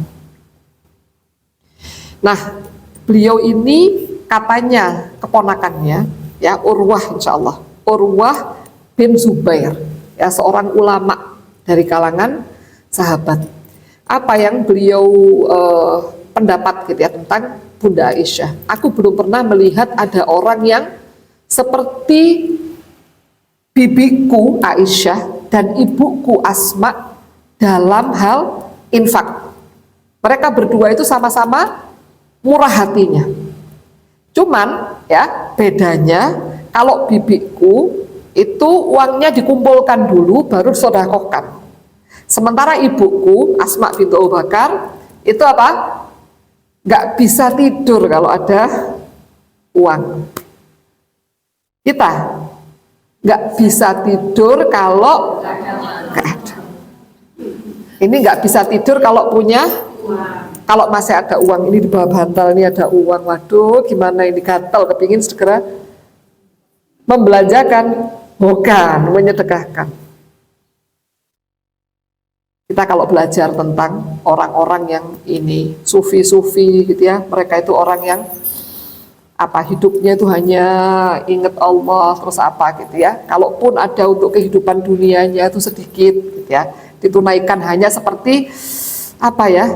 Nah, beliau ini katanya keponakannya, ya Urwah insya Allah, Urwah bin Zubair, ya seorang ulama dari kalangan sahabat. Apa yang beliau pendapat gitu ya tentang Bunda Aisyah? Aku belum pernah melihat ada orang yang seperti bibiku Aisyah dan ibuku Asma dalam hal infak. Mereka berdua itu sama-sama murah hatinya. Cuman ya bedanya, kalau bibiku itu uangnya dikumpulkan dulu baru sodakohkan. Sementara ibuku Asma bintu Abu Bakar itu apa? Nggak bisa tidur kalau ada uang. Kita nggak bisa tidur kalau nggak ada. Ini nggak bisa tidur kalau punya, kalau masih ada uang. Ini di bawah bantal ini ada uang. Waduh, gimana ini, gatal kepingin segera membelanjakan, bukan menyedekahkan. Kita kalau belajar tentang orang-orang yang ini sufi-sufi gitu ya, mereka itu orang yang apa, hidupnya itu hanya ingat Allah terus apa gitu ya. Kalaupun ada untuk kehidupan dunianya itu sedikit gitu ya, ditunaikan hanya seperti apa ya,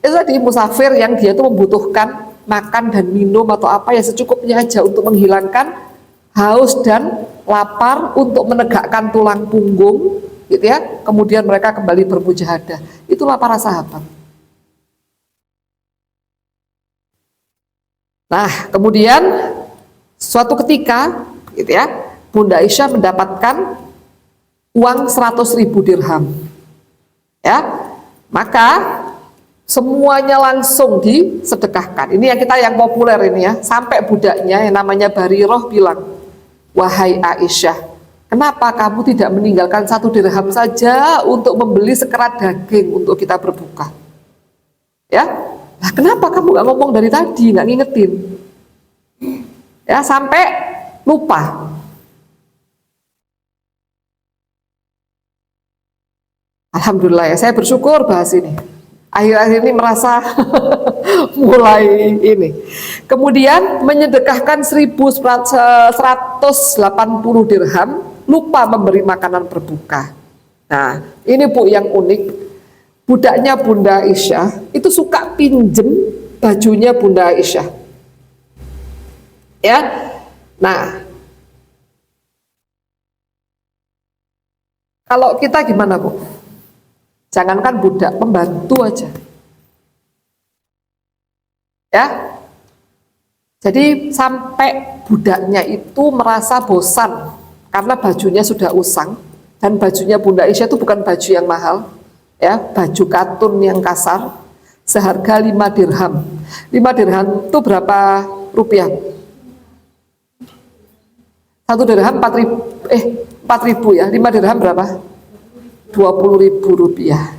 itu tadi musafir yang dia itu membutuhkan makan dan minum atau apa ya secukupnya aja untuk menghilangkan haus dan lapar, untuk menegakkan tulang punggung gitu ya. Kemudian mereka kembali bermujahadah. Itulah para sahabat. Nah, kemudian suatu ketika gitu ya, Bunda Aisyah mendapatkan uang 100.000 dirham. Ya. Maka semuanya langsung disedekahkan. Ini yang kita yang populer ini ya. Sampai budaknya yang namanya Bariroh bilang, "Wahai Aisyah, kenapa kamu tidak meninggalkan 1 dirham saja untuk membeli sekerat daging untuk kita berbuka?" Ya, nah, kenapa kamu nggak ngomong dari tadi, nggak ngingetin? Ya, sampai lupa. Alhamdulillah ya, saya bersyukur bahas ini. Akhir-akhir ini merasa mulai ini. Kemudian menyedekahkan 1.180 dirham, lupa memberi makanan berbuka. Nah, ini Bu yang unik. Budaknya Bunda Aisyah itu suka pinjem bajunya Bunda Aisyah. Ya. Nah, kalau kita gimana Bu? Jangankan budak, pembantu aja. Ya. Jadi sampai budaknya itu merasa bosan karena bajunya sudah usang, dan bajunya Bunda Aisyah itu bukan baju yang mahal. Ya, baju katun yang kasar, seharga 5 dirham. 5 dirham itu berapa rupiah? 1 dirham 4.000 ya. 5 dirham berapa? 20.000 rupiah.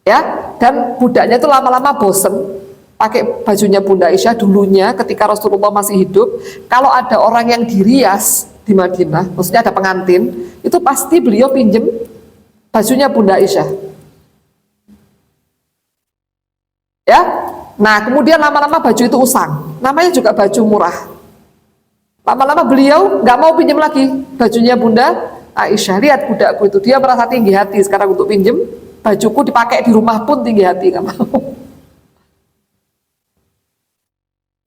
Ya, dan budaknya itu lama-lama bosen pakai bajunya Bunda Aisyah dulunya ketika Rasulullah masih hidup. Kalau ada orang yang dirias di Madinah, maksudnya ada pengantin, itu pasti beliau pinjem bajunya Bunda Aisyah. Ya, nah kemudian lama-lama baju itu usang, namanya juga baju murah. Lama-lama beliau nggak mau pinjem lagi bajunya Bunda Aisyah. Lihat budakku itu, dia merasa tinggi hati sekarang untuk pinjem bajuku, dipakai di rumah pun tinggi hati, nggak mau.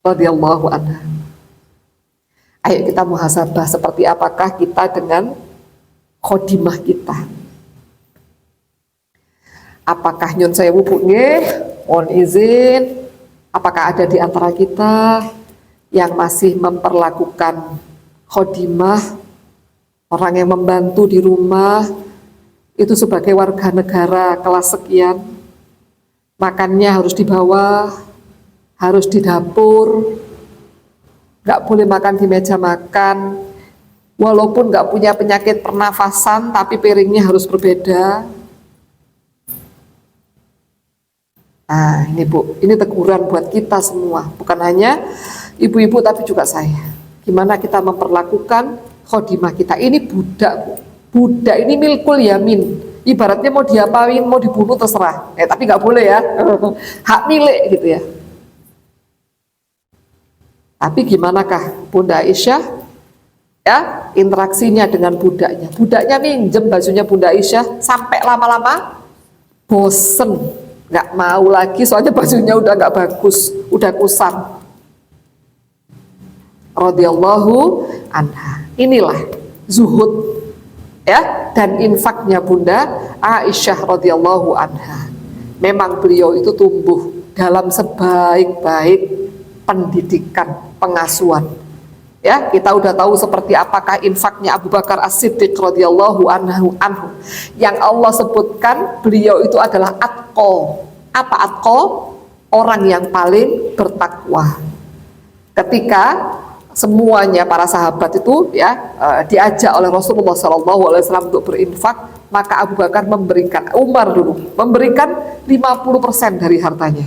Radhiyallahu anha. Ayo kita muhasabah, seperti apakah kita dengan khodimah kita. Apakah nyun sewu Bu nggih, mohon izin, apakah ada di antara kita yang masih memperlakukan khodimah, orang yang membantu di rumah itu sebagai warga negara kelas sekian, makannya harus di bawah, harus di dapur, nggak boleh makan di meja makan, walaupun nggak punya penyakit pernafasan tapi piringnya harus berbeda. Nah ini Bu, ini teguran buat kita semua, bukan hanya ibu-ibu tapi juga saya. Gimana kita memperlakukan khodimah kita? Ini budak Bu. Budak ini milkul yamin, ibaratnya mau diapain, mau dibunuh terserah, tapi nggak boleh ya, hak milik gitu ya. Tapi gimanakah Bunda Aisyah ya interaksinya dengan budaknya? Budaknya minjem bajunya Bunda Aisyah sampai lama-lama bosen, nggak mau lagi, soalnya bajunya udah nggak bagus, udah kusam. radhiyallahu anha. Inilah zuhud ya dan infaknya Bunda Aisyah radhiyallahu anha. Memang beliau itu tumbuh dalam sebaik-baik pendidikan, pengasuhan. Ya, kita udah tahu seperti apakah infaknya Abu Bakar As-Siddiq radhiyallahu anhu. Yang Allah sebutkan beliau itu adalah atqa. Apa atqa? Orang yang paling bertakwa. Ketika semuanya para sahabat itu ya diajak oleh Rasulullah SAW untuk berinfak, maka Abu Bakar memberikan, Umar dulu memberikan 50% dari hartanya.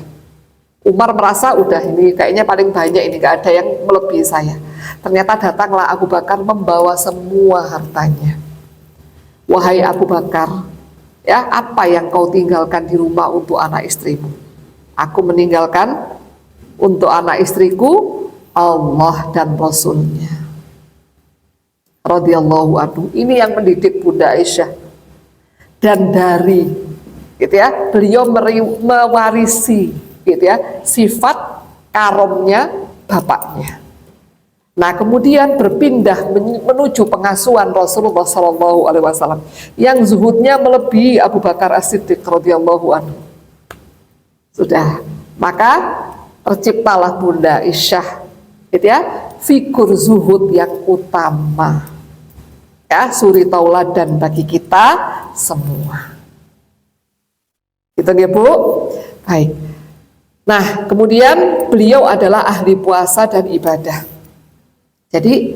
Umar merasa udah ini kayaknya paling banyak, ini gak ada yang melebihi saya. Ternyata datanglah Abu Bakar membawa semua hartanya. Wahai Abu Bakar, ya apa yang kau tinggalkan di rumah untuk anak istrimu? Aku meninggalkan untuk anak istriku Allah dan Rasulnya radhiyallahu anhu. Ini yang mendidik Bunda Aisyah. Dan dari gitu ya, beliau mewarisi gitu ya, sifat karomnya bapaknya. Nah, kemudian berpindah menuju pengasuhan Rasulullah SAW yang zuhudnya melebihi Abu Bakar As-Siddiq radhiyallahu anhu. Sudah, maka terciptalah Bunda Aisyah, gitu ya, figur zuhud yang utama, ya, suri tauladan bagi kita semua. Gitu ya Bu. Baik. Nah, kemudian beliau adalah ahli puasa dan ibadah. Jadi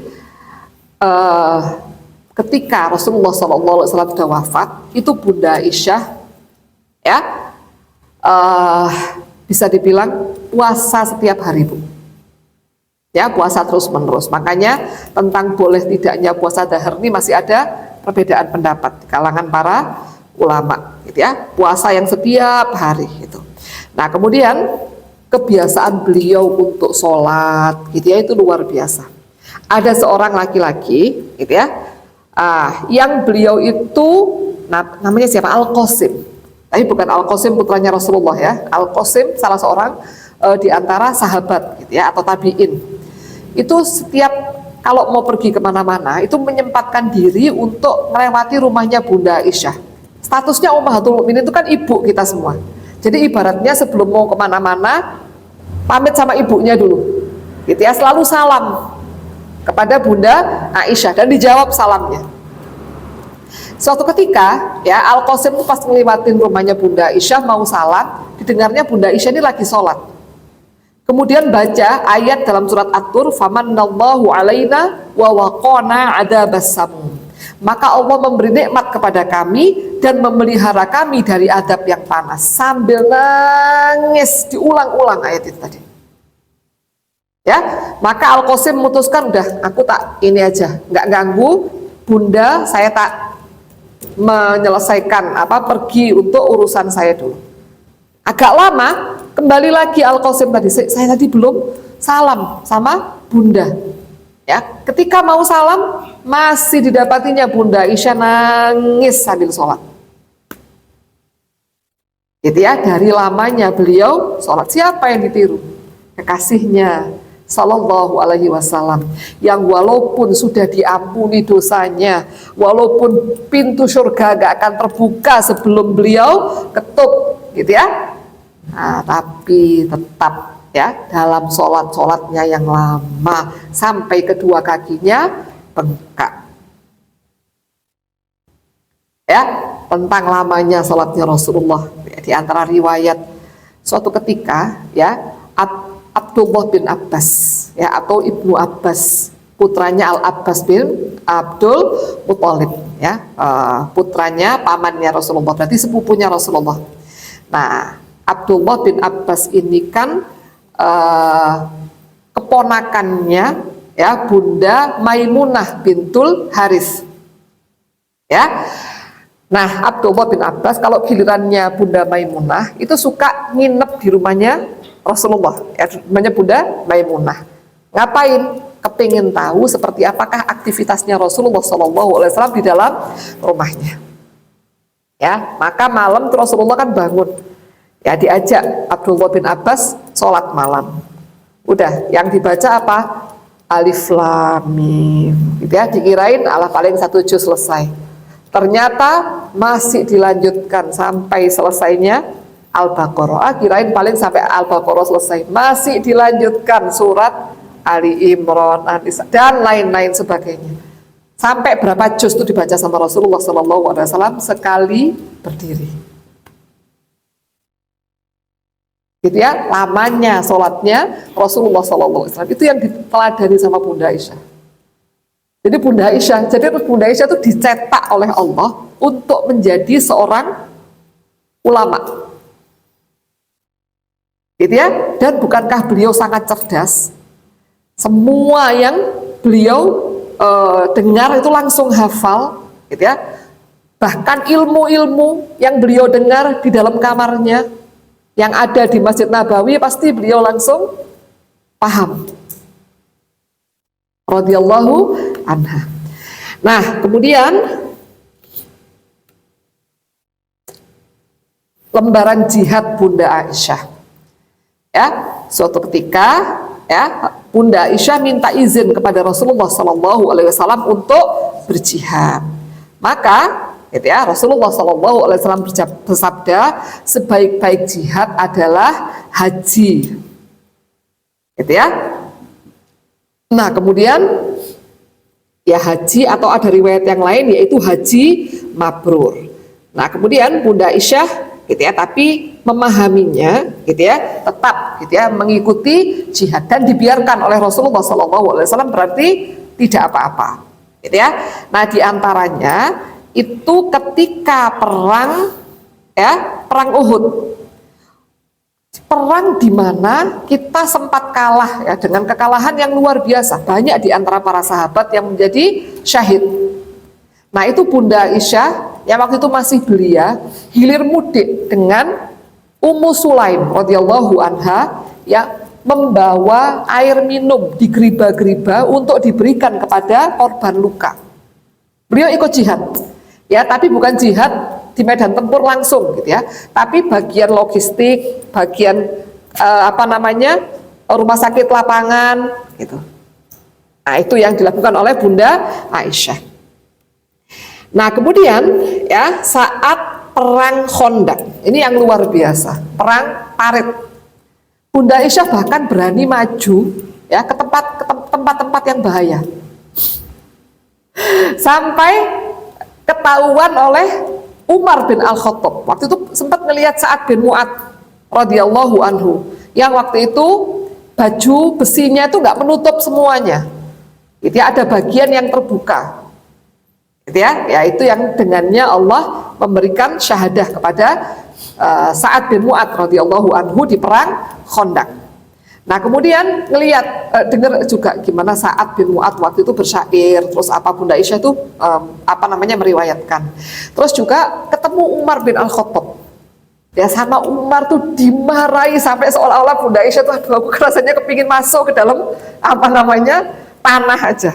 ketika Rasulullah SAW sudah wafat, itu Bunda Aisyah ya bisa dibilang puasa setiap hari Bu. Ya, puasa terus menerus. Makanya tentang boleh tidaknya puasa dahar ini masih ada perbedaan pendapat di kalangan para ulama, gitu ya. Puasa yang setiap hari itu. Nah, kemudian kebiasaan beliau untuk sholat, gitu ya, itu luar biasa. Ada seorang laki-laki, gitu ya, yang beliau itu namanya siapa? Al-Qasim. Tapi bukan Al-Qasim putranya Rasulullah ya. Al-Qasim salah seorang di antara sahabat, gitu ya, atau tabiin. Itu setiap kalau mau pergi kemana-mana itu menyempatkan diri untuk melewati rumahnya Bunda Aisyah. Statusnya Ummahatul Mukminin itu kan ibu kita semua. Jadi ibaratnya sebelum mau kemana-mana pamit sama ibunya dulu, gitu ya, selalu salam kepada Bunda Aisyah dan dijawab salamnya. Suatu ketika ya Al-Qasim itu pas ngelewatin rumahnya Bunda Aisyah mau salam, didengarnya Bunda Aisyah ini lagi sholat. Kemudian baca ayat dalam surat At-Tur, "Famannallahu alaina wa waqana adzabas samum." Maka Allah memberi nikmat kepada kami dan memelihara kami dari adab yang panas. Sambil nangis diulang-ulang ayat itu tadi. Ya, maka Al-Qasim memutuskan udah aku tak ini aja, nggak ganggu Bunda, saya tak menyelesaikan pergi untuk urusan saya dulu. Agak lama kembali lagi Al-Qasim tadi, saya tadi belum salam sama Bunda. Ya, ketika mau salam masih didapatinya Bunda Aisyah nangis sambil sholat. Gitu ya, dari lamanya beliau sholat. Siapa yang ditiru? Kekasihnya Sallallahu Alaihi Wasallam, yang walaupun sudah diampuni dosanya, walaupun pintu surga gak akan terbuka sebelum beliau ketuk, gitu ya, nah, tapi tetap ya dalam sholatnya yang lama sampai kedua kakinya bengkak. Ya, tentang lamanya sholatnya Rasulullah, di antara riwayat suatu ketika ya Abdullah bin Abbas ya atau Ibnu Abbas, putranya Al-Abbas bin Abdul Muthalib ya, putranya pamannya Rasulullah, berarti sepupunya Rasulullah. Nah, Abdullah bin Abbas ini kan keponakannya ya Bunda Maimunah bintul Haris ya. Nah, Abdullah bin Abbas kalau gilirannya Bunda Maimunah itu suka nginep di rumahnya Rasulullah, ya, namanya Bunda Maimunah. Ngapain? Kepingin tahu seperti apakah aktivitasnya Rasulullah SAW di dalam rumahnya. Ya, maka malam Rasulullah kan bangun. Ya, diajak Abdullah bin Abbas sholat malam. Udah, yang dibaca apa? Alif Lam Mim, gitu ya. Dikirain Allah paling 1 juz selesai. Ternyata masih dilanjutkan sampai selesainya Al-Baqarah. Kirain paling sampai Al-Baqarah selesai, masih dilanjutkan surat Ali Imran, An-Nisa, dan lain-lain sebagainya. Sampai berapa juz itu dibaca sama Rasulullah SAW sekali berdiri. Gitu ya, lamanya sholatnya Rasulullah SAW. Itu yang diteladani sama Bunda Aisyah. Jadi Bunda Aisyah itu dicetak oleh Allah untuk menjadi seorang ulama. Gitu ya, dan bukankah beliau sangat cerdas? Semua yang beliau dengar itu langsung hafal, gitu ya. Bahkan ilmu-ilmu yang beliau dengar di dalam kamarnya, yang ada di Masjid Nabawi, pasti beliau langsung paham. Radhiyallahu anha. Nah, kemudian lembaran jihad Bunda Aisyah. Ya, suatu ketika ya, Bunda Aisyah minta izin kepada Rasulullah SAW untuk berjihad. Maka gitu ya, Rasulullah SAW bersabda, sebaik-baik jihad adalah haji. Gitu ya. Nah, kemudian ya haji, atau ada riwayat yang lain yaitu haji mabrur. Nah, kemudian Bunda Aisyah gitu ya, tapi memahaminya gitu ya, tetap gitu ya mengikuti jihad dan dibiarkan oleh Rasulullah SAW, berarti tidak apa-apa gitu ya. Nah, diantaranya itu ketika perang Uhud, perang di mana kita sempat kalah ya, dengan kekalahan yang luar biasa. Banyak di antara para sahabat yang menjadi syahid. Nah, itu Bunda Aisyah yang waktu itu masih belia, hilir mudik dengan Ummu Sulaim radhiyallahu anha ya, membawa air minum di geriba-geriba untuk diberikan kepada korban luka. Beliau ikut jihad ya, tapi bukan jihad di medan tempur langsung gitu ya, tapi bagian logistik, bagian rumah sakit lapangan gitu. Nah, itu yang dilakukan oleh Bunda Aisyah. Nah, kemudian ya, saat perang Khandaq, ini yang luar biasa, perang parit, Bunda Aisyah bahkan berani maju ya ke tempat-tempat yang bahaya, sampai ketahuan oleh Umar bin Al-Khattab. Waktu itu sempat melihat Sa'ad bin Mu'adz radhiyallahu anhu, yang waktu itu baju besinya itu nggak menutup semuanya, itu ya, ada bagian yang terbuka, gitu ya, yaitu yang dengannya Allah memberikan syahadah kepada Sa'ad bin Mu'adz radhiyallahu anhu di perang Khandaq. Nah, kemudian dengar juga gimana Sa'ad bin Mu'adz waktu itu bersyair, terus Bunda Aisyah itu meriwayatkan. Terus juga ketemu Umar bin Al-Khattab. Ya, sama Umar tuh dimarahi sampai seolah-olah Bunda Aisyah tuh, aduh, aku rasanya kepingin masuk ke dalam tanah aja.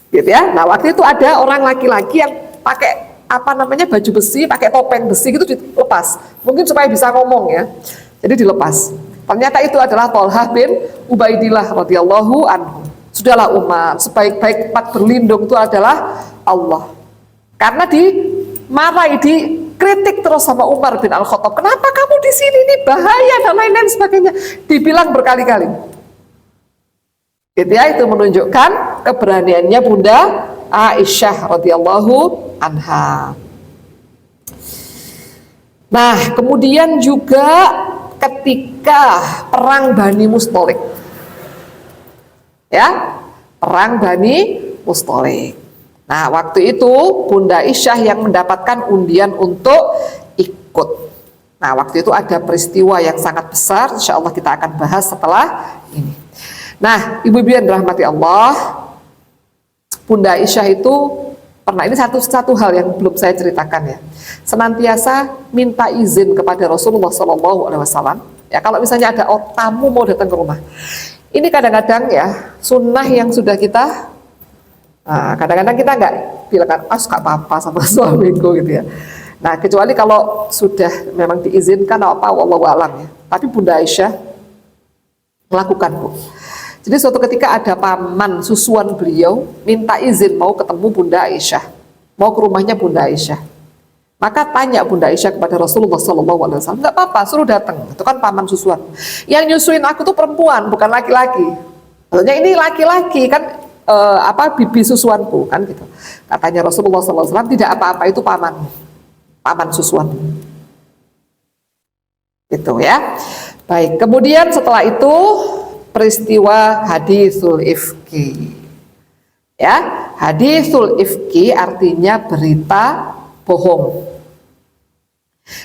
Gitu ya. Nah, waktu itu ada orang laki-laki yang pakai baju besi, pakai topeng besi gitu, dilepas. Mungkin supaya bisa ngomong ya. Jadi dilepas. Ternyata itu adalah Thalhah bin Ubaidillah radhiyallahu anhu. Sudahlah Umar, sebaik-baik tempat berlindung itu adalah Allah. Karena dimarahi, dikritik terus sama Umar bin Al-Khattab. Kenapa kamu di sini, ini bahaya dan lain-lain sebagainya. Dibilang berkali-kali. Gitu ya, itu menunjukkan keberaniannya Bunda Aisyah radhiyallahu anha. Nah, kemudian juga ketika perang Bani Mustalik, ya, perang Bani Mustalik. Nah, waktu itu Bunda Aisyah yang mendapatkan undian untuk ikut. Nah, waktu itu ada peristiwa yang sangat besar, insya Allah kita akan bahas setelah ini. Nah, ibu-ibu yang dirahmati Allah, Bunda Aisyah itu pernah, ini satu hal yang belum saya ceritakan ya, senantiasa minta izin kepada Rasulullah SAW. Ya, kalau misalnya ada tamu mau datang ke rumah, ini kadang-kadang ya sunnah yang sudah kita, kadang-kadang kita nggak bilang kan, nggak apa-apa sama suamiku gitu ya. Nah, kecuali kalau sudah memang diizinkan wallahu alam ya. Tapi Bunda Aisyah melakukan, Bu. Jadi suatu ketika ada paman susuan beliau minta izin mau ketemu Bunda Aisyah, mau ke rumahnya Bunda Aisyah. Maka tanya Bunda Aisyah kepada Rasulullah SAW, nggak apa-apa, suruh datang. Itu kan paman susuan. Yang nyusuin aku tuh perempuan, bukan laki-laki. Maksudnya ini laki-laki kan bibi susuanku kan gitu. Katanya Rasulullah SAW, tidak apa-apa, itu paman susuan. Gitu ya. Baik, kemudian setelah itu peristiwa hadisul ifki. Ya, hadisul ifki artinya berita bohong.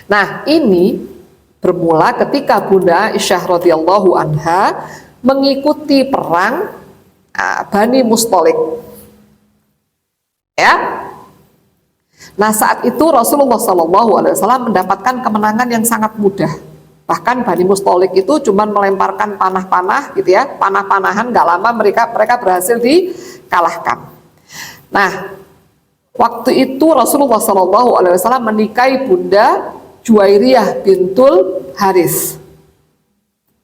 Nah, ini bermula ketika Bunda Aisyah radhiyallahu anha mengikuti perang Bani Mustalik. Ya. Nah, saat itu Rasulullah SAW mendapatkan kemenangan yang sangat mudah. Bahkan Bani Mustalik itu cuma melemparkan panah-panah gitu ya, panah-panahan, gak lama mereka berhasil dikalahkan. Nah, waktu itu Rasulullah SAW menikahi Bunda Juwairiyah bintul Haris,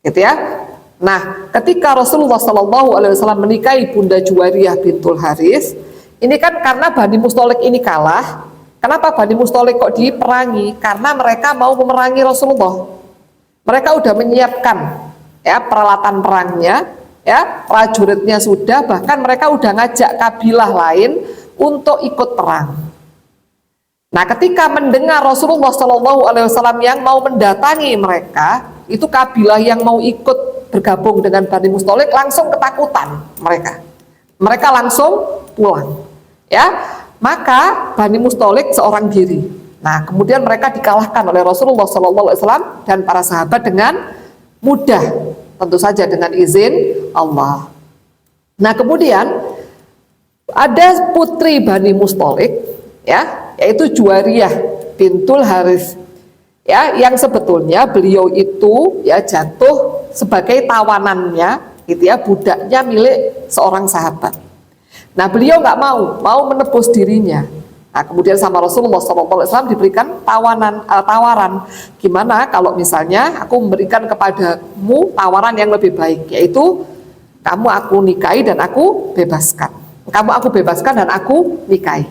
gitu ya. Nah, ketika Rasulullah SAW menikahi Bunda Juwairiyah bintul Haris, ini kan karena Bani Mustalik ini kalah. Kenapa Bani Mustalik kok diperangi? Karena mereka mau memerangi Rasulullah. Mereka udah menyiapkan ya peralatan perangnya, ya prajuritnya sudah, bahkan mereka udah ngajak kabilah lain untuk ikut perang. Nah, ketika mendengar Rasulullah SAW yang mau mendatangi mereka, itu kabilah yang mau ikut bergabung dengan Bani Mustalik langsung ketakutan mereka. Mereka langsung pulang. Ya, maka Bani Mustalik seorang diri. Nah, kemudian mereka dikalahkan oleh Rasulullah SAW dan para sahabat dengan mudah, tentu saja dengan izin Allah. Nah, kemudian ada putri Bani Mustalik, ya, yaitu Juwairiyah bintul Haris, ya, yang sebetulnya beliau itu ya jatuh sebagai tawanannya, gitu ya, budaknya milik seorang sahabat. Nah, beliau nggak mau menebus dirinya. Nah, kemudian sama Rasulullah SAW diberikan tawaran, gimana kalau misalnya aku memberikan kepadamu tawaran yang lebih baik, yaitu kamu aku nikahi dan aku bebaskan. Kamu aku bebaskan dan aku nikahi.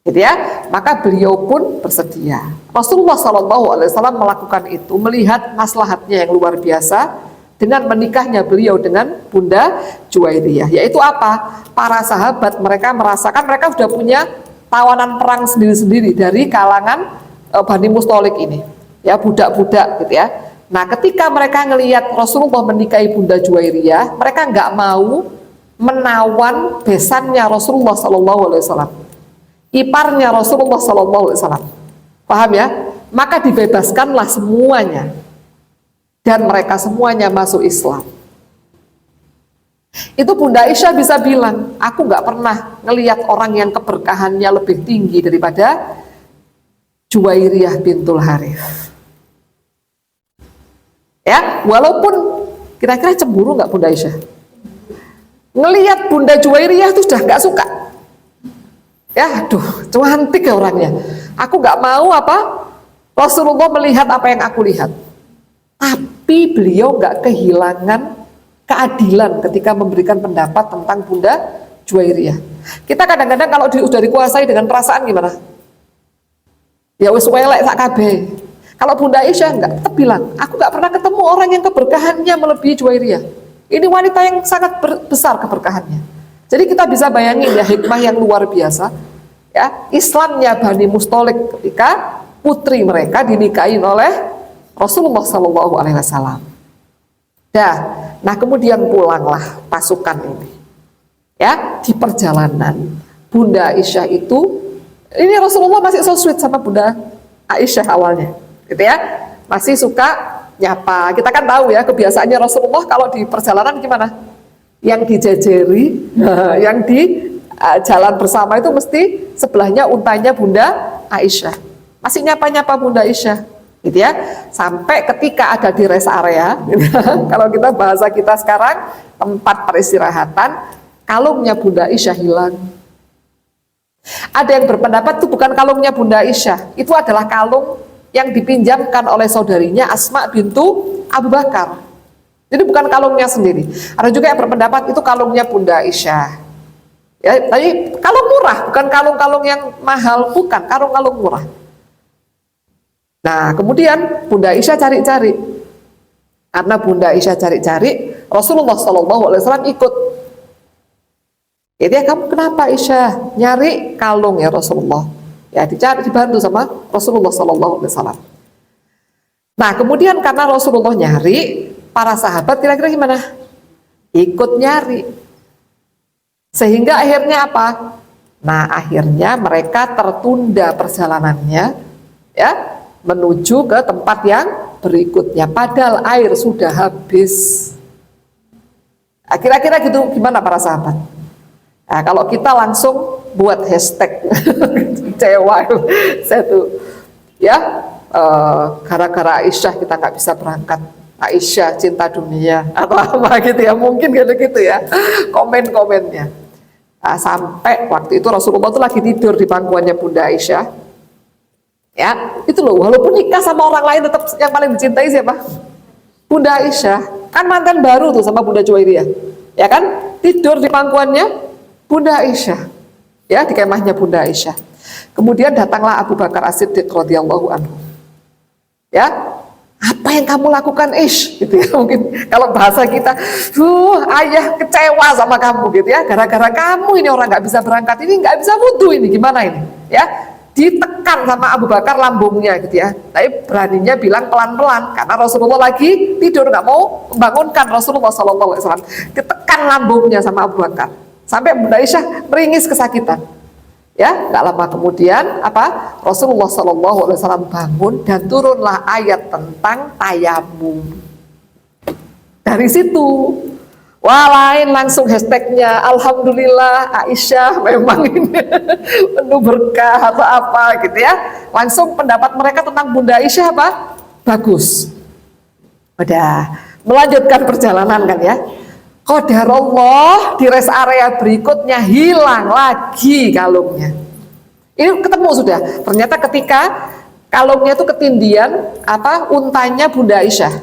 Gitu ya, maka beliau pun bersedia. Rasulullah SAW melakukan itu melihat maslahatnya yang luar biasa dengan menikahnya beliau dengan Bunda Juwairiyah. Yaitu apa? Para sahabat mereka merasakan mereka sudah punya tawanan perang sendiri-sendiri dari kalangan Bani Mustalik ini, ya budak-budak gitu ya. Nah, ketika mereka ngelihat Rasulullah menikahi Bunda Juwairiyah, mereka nggak mau menawan besannya Rasulullah SAW, iparnya Rasulullah SAW. Paham ya? Maka dibebaskanlah semuanya dan mereka semuanya masuk Islam. Itu Bunda Aisyah bisa bilang, aku nggak pernah ngelihat orang yang keberkahannya lebih tinggi daripada Juwairiyah bintul Harith. Ya, walaupun kira-kira cemburu nggak Bunda Aisyah? Ngelihat Bunda Juwairiyah itu sudah nggak suka. Ya, aduh, cantik ya orangnya. Aku nggak mau Rasulullah melihat apa yang aku lihat. Tapi beliau nggak kehilangan keadilan ketika memberikan pendapat tentang Bunda Juwairiyah. Kita kadang-kadang kalau sudah dikuasai dengan perasaan gimana? Ya wis welek sak kabeh. Kalau Bunda Aisyah enggak, tetap bilang, aku nggak pernah ketemu orang yang keberkahannya melebihi Juwairiyah. Ini wanita yang sangat besar keberkahannya. Jadi kita bisa bayangin ya hikmah yang luar biasa. Ya, Islamnya Bani Mustalik ketika putri mereka dinikahin oleh Rasulullah SAW. Nah, kemudian pulanglah pasukan ini. Ya, di perjalanan Bunda Aisyah itu, ini Rasulullah masih so sweet sama Bunda Aisyah awalnya, gitu ya, masih suka nyapa. Kita kan tahu ya kebiasaannya Rasulullah kalau di perjalanan gimana? Yang dijajari, yang di jalan bersama itu mesti sebelahnya untanya Bunda Aisyah. Masih nyapa-nyapa Bunda Aisyah, gitu ya, sampai ketika ada di rest area, gitu. Kalau kita bahasa kita sekarang tempat peristirahatan, kalungnya Bunda Aisyah hilang. Ada yang berpendapat itu bukan kalungnya Bunda Aisyah, itu adalah kalung yang dipinjamkan oleh saudarinya Asma bintu Abu Bakar. Jadi bukan kalungnya sendiri. Ada juga yang berpendapat itu kalungnya Bunda Aisyah. Ya, tapi kalung murah, bukan kalung-kalung yang mahal, bukan kalung-kalung murah. Nah, kemudian Bunda Aisyah cari-cari. Karena Bunda Aisyah cari-cari, Rasulullah SAW ikut. Jadi ya, kamu kenapa Aisyah nyari kalung ya Rasulullah? Ya, dicari, dibantu sama Rasulullah SAW. Nah, kemudian karena Rasulullah nyari, para sahabat kira-kira gimana? Ikut nyari. Sehingga akhirnya apa? Nah, akhirnya mereka tertunda perjalanannya, ya, menuju ke tempat yang berikutnya. Padahal air sudah habis. Nah, kira-kira gitu gimana para sahabat? Nah, kalau kita langsung buat hashtag kecewa, saya tuh, ya, gara-gara Aisyah kita nggak bisa berangkat. Aisyah cinta dunia atau apa gitu ya, mungkin gitu ya komen-komennya. Nah, sampai waktu itu Rasulullah tuh lagi tidur di pangkuannya Bunda Aisyah. Ya, itu loh, walaupun nikah sama orang lain tetap yang paling dicintai siapa? Bunda Aisyah. Kan mantan baru tuh sama Bunda Juwairiyah. Ya kan? Tidur di pangkuannya Bunda Aisyah. Ya, di kemahnya Bunda Aisyah. Kemudian datanglah Abu Bakar As-Siddiq radhiyallahu anhu. Ya, apa yang kamu lakukan Ish? Gitu ya, mungkin kalau bahasa kita, ayah kecewa sama kamu gitu ya, gara-gara kamu ini orang nggak bisa berangkat, ini nggak bisa wudhu, ini gimana ini? Ya, ditekan sama Abu Bakar lambungnya gitu ya. Tapi beraninya bilang pelan-pelan karena Rasulullah lagi tidur, nggak mau membangunkan Rasulullah SAW. Ditekan lambungnya sama Abu Bakar sampai Bunda Aisyah meringis kesakitan. Ya, nggak lama kemudian apa? Rasulullah SAW bangun dan turunlah ayat tentang tayamum. Dari situ, wah lain langsung hashtagnya Alhamdulillah Aisyah memang ini penuh berkah atau apa gitu ya. Langsung pendapat mereka tentang Bunda Aisyah apa? Bagus. Udah melanjutkan perjalanan kan ya. Qadarullah di rest area berikutnya hilang lagi kalungnya. Ini ketemu sudah. Ternyata ketika kalungnya itu ketindian apa untanya Bunda Aisyah.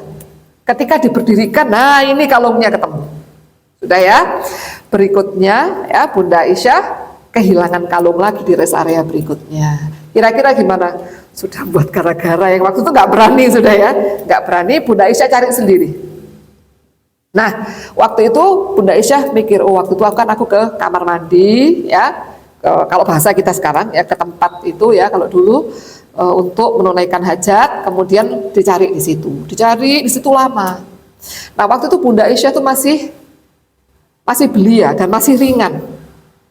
Ketika diberdirikan, nah ini kalungnya ketemu. Sudah ya. Berikutnya ya Bunda Aisyah kehilangan kalung lagi di rest area berikutnya. Kira-kira gimana? Sudah buat gara-gara yang waktu itu nggak berani sudah ya, nggak berani. Bunda Aisyah cari sendiri. Nah, waktu itu Bunda Aisyah mikir, oh waktu itu aku ke kamar mandi, ya, kalau bahasa kita sekarang ya ke tempat itu ya, kalau dulu untuk menunaikan hajat, kemudian dicari di situ lama. Nah, waktu itu Bunda Aisyah tuh masih belia dan masih ringan,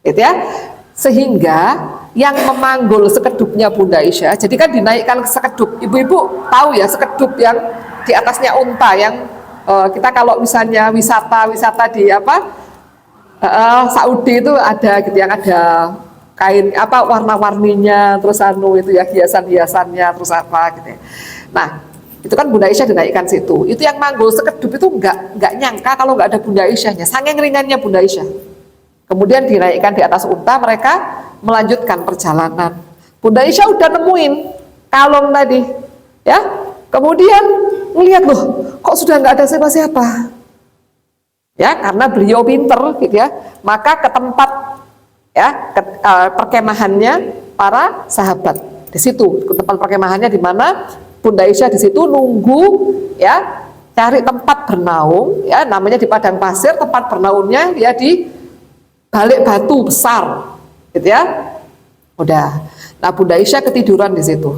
gitu ya, sehingga yang memanggul sekedupnya Bunda Aisyah, jadi kan dinaikkan sekedup, ibu-ibu tahu ya sekedup yang di atasnya unta yang kita kalau misalnya wisata di apa Saudi itu ada gitu yang ada kain apa warna-warninya terus itu ya hiasan-hiasannya terus apa gitu ya. Nah itu kan Bunda Aisyah dinaikkan situ, itu yang manggul sekedup itu nggak nyangka kalau nggak ada Bunda Aisyahnya, saking ringannya Bunda Aisyah. Kemudian dinaikkan di atas unta, mereka melanjutkan perjalanan. Bunda Aisyah udah nemuin kalung tadi ya, kemudian ngelihat loh kok sudah nggak ada siapa-siapa ya, karena beliau pinter gitu ya, maka ke tempat ya perkemahannya para sahabat di situ, ke tempat perkemahannya di mana Bunda Aisyah di situ nunggu ya, cari tempat bernaung ya, namanya di padang pasir, tempat bernaungnya ya di balik batu besar gitu ya. Udah, nah Bunda Aisyah ketiduran di situ.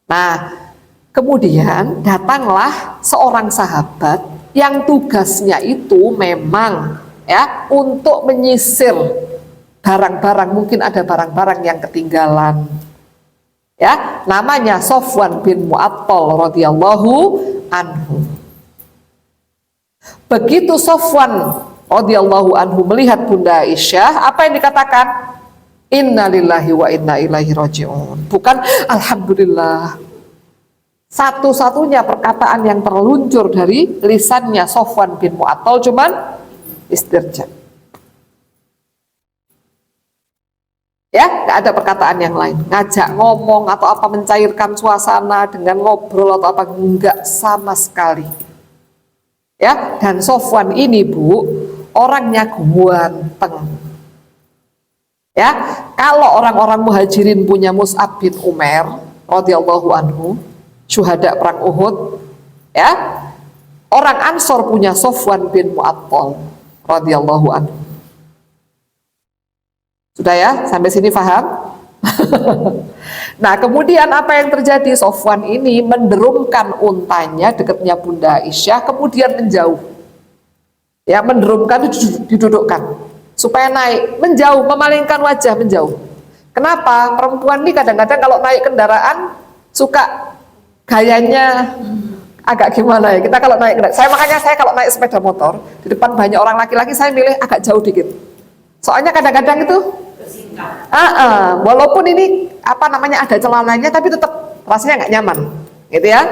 Nah kemudian datanglah seorang sahabat yang tugasnya itu memang ya untuk menyisir barang-barang, mungkin ada barang-barang yang ketinggalan. Ya, namanya Sofwan bin Mu'attal radhiyallahu anhu. Begitu Sofwan radhiyallahu anhu melihat Bunda Aisyah, apa yang dikatakan? Innalillahi wa inna ilaihi raji'un. Bukan alhamdulillah. Satu-satunya perkataan yang terluncur dari lisannya Sofwan bin Mu'attal cuman istirja. Ya, nggak ada perkataan yang lain. Ngajak ngomong atau apa, mencairkan suasana dengan ngobrol atau apa, enggak sama sekali. Ya, dan Sofwan ini Bu, orangnya ganteng. Ya, kalau orang-orang Muhajirin punya Mus'ab bin Umair radhiyallahu anhu, syuhada perang Uhud, ya. Orang Ansor punya Sofwan bin Mu'attal radhiyallahu anhu. Sudah ya, sampai sini paham? Nah, kemudian apa yang terjadi? Sofwan ini menderumkan untanya dekatnya Bunda Aisyah, kemudian menjauh. Ya, menderumkan, didudukkan supaya naik, menjauh, memalingkan wajah, menjauh. Kenapa? Perempuan ini kadang-kadang kalau naik kendaraan suka gayanya agak gimana ya. Kita kalau naik, makanya saya kalau naik sepeda motor di depan banyak orang laki-laki, saya milih agak jauh dikit. Soalnya kadang-kadang itu walaupun ini apa namanya ada celananya, tapi tetap rasanya nggak nyaman, gitu ya.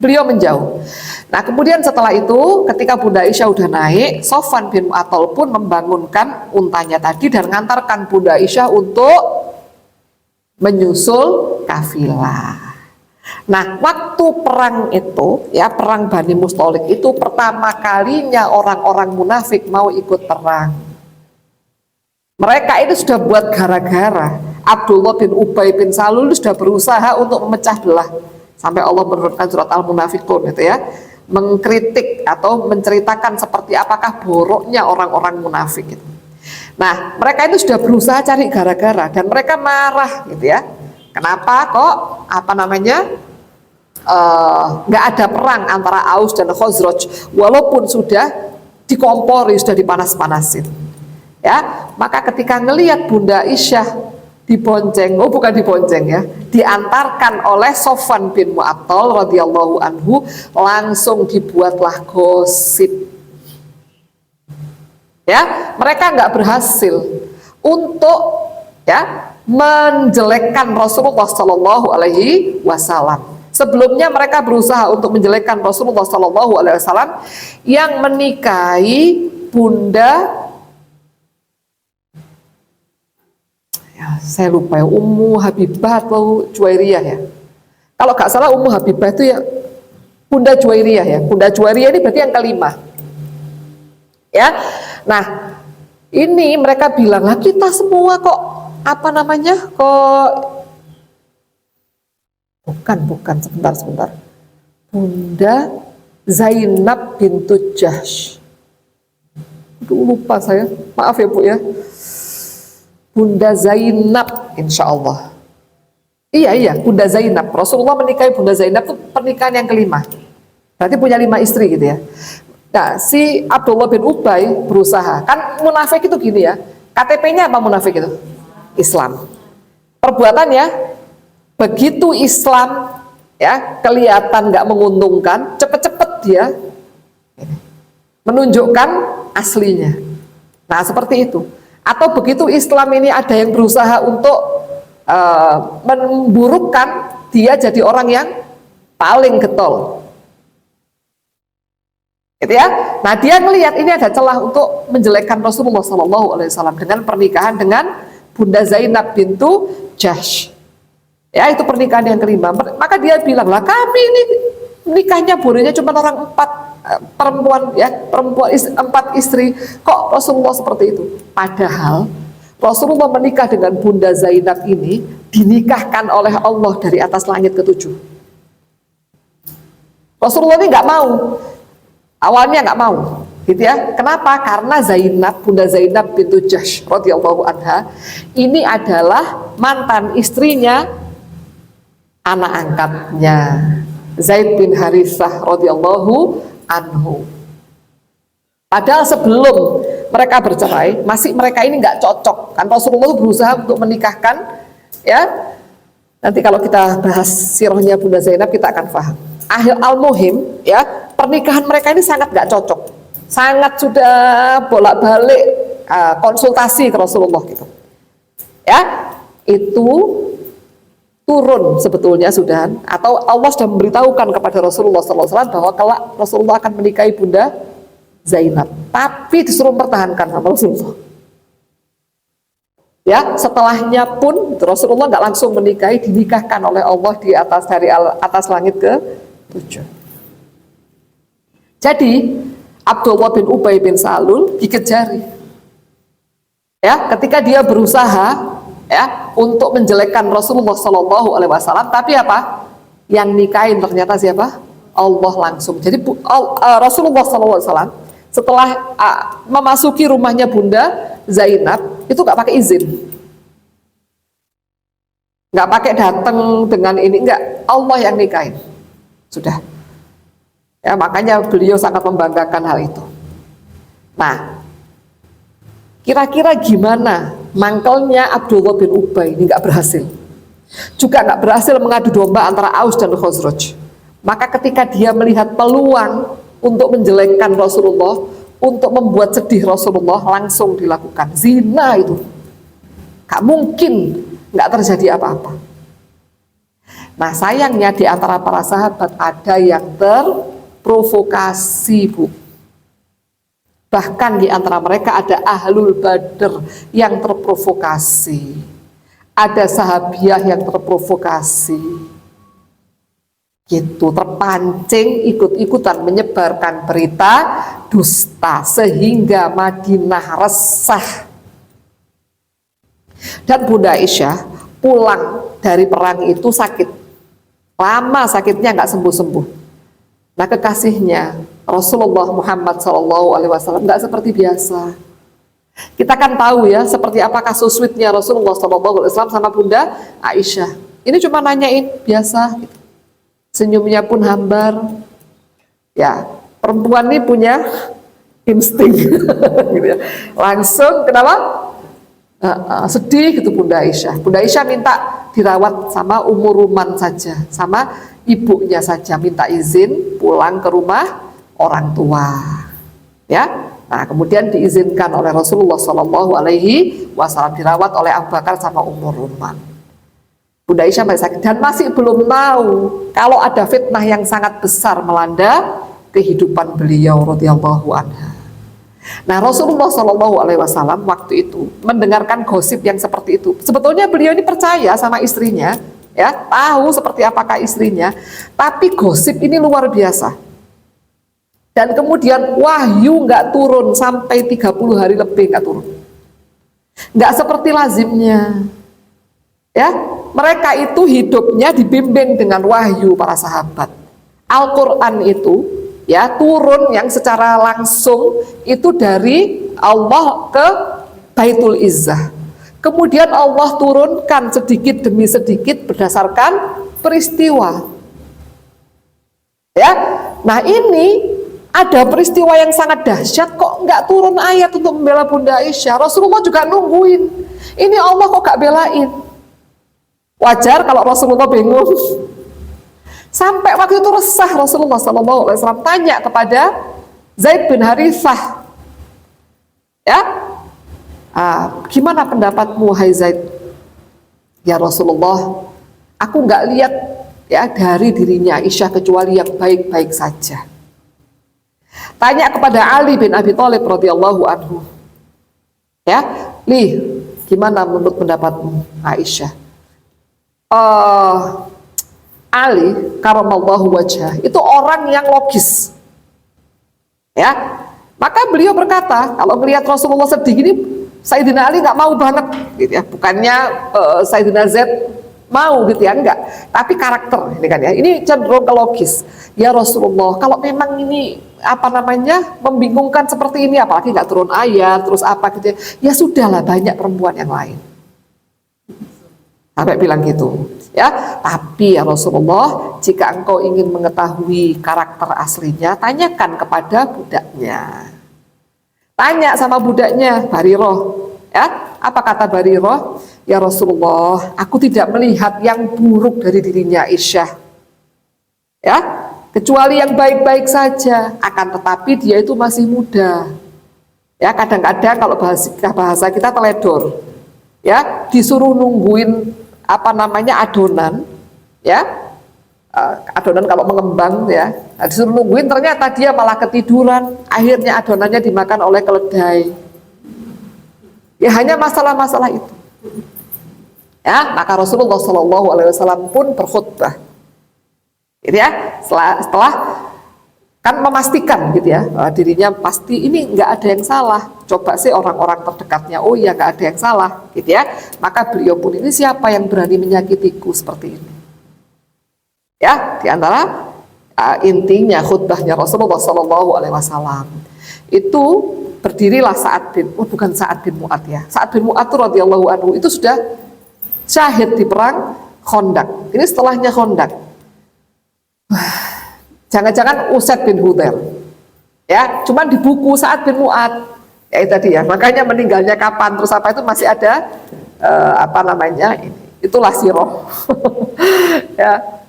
Beliau menjauh. Nah, kemudian setelah itu ketika Bunda Aisyah udah naik, Sofwan bin Mu'attal pun membangunkan untanya tadi dan mengantarkan Bunda Aisyah untuk menyusul kafilah. Nah, waktu perang itu, ya perang Bani Mustalik itu pertama kalinya orang-orang munafik mau ikut perang. Mereka itu sudah buat gara-gara. Abdullah bin Ubay bin Salul sudah berusaha untuk memecah belah. Sampai Allah menurunkan surat Al-Munafiqun itu ya, mengkritik atau menceritakan seperti apakah boroknya orang-orang munafik gitu. Nah, mereka itu sudah berusaha cari gara-gara dan mereka marah gitu ya. Kenapa kok apa namanya nggak ada perang antara Aus dan Khazraj walaupun sudah dikompori, sudah dipanas-panasin. Ya, maka ketika ngelihat Bunda Aisyah dibonceng, bukan dibonceng ya, diantarkan oleh Sofwan bin Mu'attal radhiyallahu anhu, langsung dibuatlah gosip. Ya, mereka nggak berhasil untuk ya menjelekkan Rasulullah Shallallahu Alaihi Wasallam. Sebelumnya mereka berusaha untuk menjelekkan Rasulullah Shallallahu Alaihi Wasallam yang menikahi Bunda, ya, saya lupa ya, Ummu Habibah atau Juwairiyah ya. Kalau nggak salah Ummu Habibah itu ya Bunda Juwairiyah ya. Bunda Juwairiyah ini berarti yang kelima. Ya, nah ini mereka bilang lah kita semua kok apa namanya bukan sebentar. Bunda Zainab bintu Jahsh. Aduh, lupa saya, maaf ya Bu ya. Bunda Zainab, insya Allah. Iya, Bunda Zainab. Rasulullah menikahi Bunda Zainab itu pernikahan yang kelima. Berarti punya 5 istri gitu ya. Nah, si Abdullah bin Ubay berusaha. Kan munafik itu gini ya. KTP-nya apa munafik itu? Islam. Perbuatannya, begitu Islam ya kelihatan nggak menguntungkan, cepet-cepet dia menunjukkan aslinya. Nah, seperti itu. Atau begitu Islam ini ada yang berusaha untuk memburukkan, dia jadi orang yang paling getol. Gitu ya. Nah, dia melihat ini ada celah untuk menjelekkan Rasulullah SAW dengan pernikahan dengan Bunda Zainab bintu Jahsh. Ya, itu pernikahan yang kelima. Maka dia bilang lah, kami ini nikahnya bolehnya cuma orang 4 perempuan ya, 4 istri. Kok Rasulullah seperti itu? Padahal Rasulullah menikah dengan Bunda Zainab ini dinikahkan oleh Allah dari atas langit ke-7. Rasulullah ini nggak mau. Awalnya nggak mau, gitu ya. Kenapa? Karena Zainab, Bunda Zainab bintu Jahsh radhiyallahu anha ini adalah mantan istrinya anak angkatnya Zaid bin Harithah radhiyallahu anhu. Padahal sebelum mereka bercerai, masih mereka ini nggak cocok. Kan Rasulullah berusaha untuk menikahkan, ya. Nanti kalau kita bahas sirahnya Bunda Zainab kita akan paham. Akhir al-muhim, ya, pernikahan mereka ini sangat nggak cocok, sangat sudah bolak-balik konsultasi ke Rasulullah gitu, ya, itu turun sebetulnya sudah, atau Allah sudah memberitahukan kepada Rasulullah SAW bahwa kelak Rasulullah akan menikahi Bunda Zainab, tapi disuruh mempertahankan sama Rasulullah. Ya, setelahnya pun Rasulullah nggak langsung menikahi, dinikahkan oleh Allah di atas dari atas langit ke-7. Jadi Abdullah bin Ubay bin Salul dikejari. Ya, ketika dia berusaha ya untuk menjelekkan Rasulullah Shallallahu Alaihi Wasallam, tapi apa? Yang nikahin ternyata siapa? Allah langsung. Jadi Rasulullah Shallallahu Alaihi Wasallam setelah memasuki rumahnya Bunda Zainab itu nggak pakai izin, nggak pakai datang dengan ini, nggak, Allah yang nikahin. Sudah. Ya, makanya beliau sangat membanggakan hal itu. Nah, kira-kira gimana mangkelnya Abdullah bin Ubay ini nggak berhasil, juga nggak berhasil mengadu domba antara Aus dan Khazraj. Maka ketika dia melihat peluang untuk menjelekkan Rasulullah, untuk membuat sedih Rasulullah, langsung dilakukan. Zina itu gak mungkin nggak terjadi apa-apa. Nah, sayangnya di antara para sahabat ada yang terprovokasi, Bu. Bahkan di antara mereka ada Ahlul Badr yang terprovokasi. Ada sahabiah yang terprovokasi. Gitu, terpancing ikut-ikutan menyebarkan berita dusta sehingga Madinah resah. Dan Bunda Aisyah pulang dari perang itu sakit. Lama sakitnya nggak sembuh-sembuh. Nah, kekasihnya Rasulullah Muhammad SAW nggak seperti biasa. Kita kan tahu ya seperti apa kasus sweetnya Rasulullah SAW sama Bunda Aisyah. Ini cuma nanyain biasa, senyumnya pun hambar. Ya, perempuan ini punya insting, gitu ya. Langsung kenapa? Sedih gitu Bunda Aisyah. Bunda Aisyah minta dirawat sama Ummu Ruman saja, sama ibunya saja, minta izin pulang ke rumah orang tua. Ya, nah kemudian diizinkan oleh Rasulullah Shallallahu Alaihi Wasallam, dirawat oleh Abu Bakar sama Ummu Ruman. Bunda Aisyah masih sakit dan masih belum tahu kalau ada fitnah yang sangat besar melanda kehidupan beliau radhiyallahu anha. Nah, Rasulullah Shallallahu Alaihi Wasallam waktu itu mendengarkan gosip yang seperti itu. Sebetulnya beliau ini percaya sama istrinya, ya, tahu seperti apakah istrinya, tapi gosip ini luar biasa. Dan kemudian wahyu nggak turun sampai 30 hari lebih nggak turun, nggak seperti lazimnya. Ya, mereka itu hidupnya dibimbing dengan wahyu para sahabat. Al-Quran itu ya turun yang secara langsung itu dari Allah ke Baitul Izzah. Kemudian Allah turunkan sedikit demi sedikit berdasarkan peristiwa. Ya, nah ini ada peristiwa yang sangat dahsyat, kok nggak turun ayat untuk membela Bunda Aisyah. Rasulullah juga nungguin. Ini Allah kok nggak belain? Wajar kalau Rasulullah bingung. Sampai waktu itu resah Rasulullah SAW tanya kepada Zaid bin Harithah, ya, gimana pendapatmu hai Zaid? Ya Rasulullah, aku nggak lihat ya dari dirinya Aisyah kecuali yang baik-baik saja. Tanya kepada Ali bin Abi Thalib radhiyallahu anhu, ya, Li, gimana menurut pendapatmu Aisyah? Ali karamallahu wajhah itu orang yang logis, ya, maka beliau berkata kalau melihat Rasulullah sedih gini, Sayyidina Ali nggak mau banget, gitu ya, bukannya Sayyidina Z mau gitu ya, enggak, tapi karakter ini kan ya, ini cenderung ke logis. Ya Rasulullah, kalau memang ini apa namanya membingungkan seperti ini, apalagi nggak turun ayat terus apa gitu ya, ya sudahlah, banyak perempuan yang lain. Sampai bilang gitu, ya. Tapi ya Rasulullah, jika engkau ingin mengetahui karakter aslinya, tanyakan kepada budaknya. Tanya sama budaknya, Bariroh, ya. Apa kata Bariroh? Ya Rasulullah, aku tidak melihat yang buruk dari dirinya Aisyah, ya, kecuali yang baik-baik saja. Akan tetapi dia itu masih muda, ya. Kadang-kadang kalau bahasa kita teledor, ya, disuruh nungguin apa namanya adonan, ya, adonan kalau mengembang ya, disuruh nungguin, ternyata dia malah ketiduran, akhirnya adonannya dimakan oleh keledai. Ya hanya masalah-masalah itu, ya. Maka Rasulullah SAW pun berkhutbah, gitu ya, setelah kan memastikan gitu ya, dirinya pasti ini nggak ada yang salah. Coba sih orang-orang terdekatnya, oh ya nggak ada yang salah gitu ya. Maka beliau pun, ini siapa yang berani menyakitiku seperti ini ya. Di antara intinya khutbahnya Rasulullah SAW itu, berdirilah Sa'ad bin, bukan Sa'ad bin Mu'adz ya, Sa'ad bin Mu'adz radhiyallahu anhu itu sudah syahid di perang Khandaq. Ini setelahnya Khandaq. Jangan-jangan Usaid bin Hudzair ya, cuman di buku Sa'ad bin Mu'adz ya itu tadi ya, makanya meninggalnya kapan terus apa itu masih ada apa namanya, itulah sirah ya.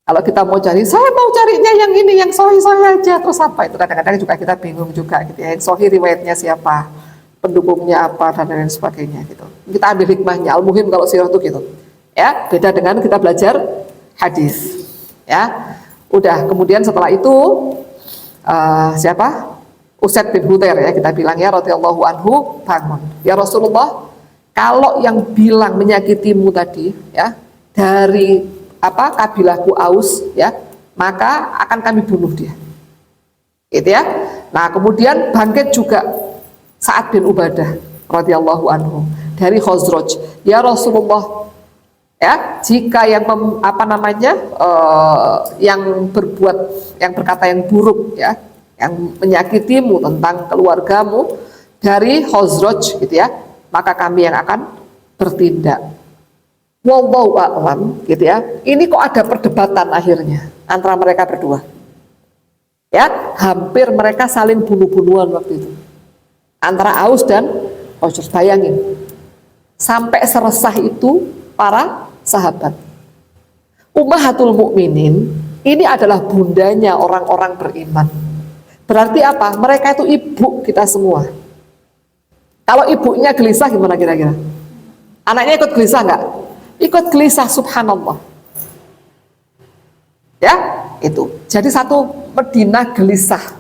Kalau kita mau cari, saya mau carinya yang ini, yang sahih-sahih aja, terus apa itu, kadang-kadang juga kita bingung juga gitu ya, yang sahih riwayatnya siapa, pendukungnya apa, dan lain sebagainya gitu. Kita ambil hikmahnya. Al-muhim kalau sirah itu gitu ya, beda dengan kita belajar hadis ya. Udah, kemudian setelah itu siapa? Usaid bin Hudzair ya, kita bilang ya, radhiyallahu anhu, bangun ya Rasulullah, kalau yang bilang menyakitimu tadi ya dari apa kabilahku Aus ya, maka akan kami bunuh dia gitu ya. Nah kemudian bangkit juga Sa'ad bin Ubadah radhiyallahu anhu dari Khazraj, ya Rasulullah ya, jika yang apa namanya yang berbuat, yang berkata yang buruk ya, yang menyakitimu tentang keluargamu dari Khazraj gitu ya, maka kami yang akan bertindak. Wallahu a'lam gitu ya. Ini kok ada perdebatan akhirnya antara mereka berdua ya, hampir mereka saling bunuh-bunuhan waktu itu antara Aus dan Khazraj. Bayangin sampai seresah itu para sahabat. Ummahatul mukminin ini adalah bundanya orang-orang beriman. Berarti apa? Mereka itu ibu kita semua. Kalau ibunya gelisah gimana kira-kira? Anaknya ikut gelisah nggak? Ikut gelisah, subhanallah ya. Itu jadi satu Medina gelisah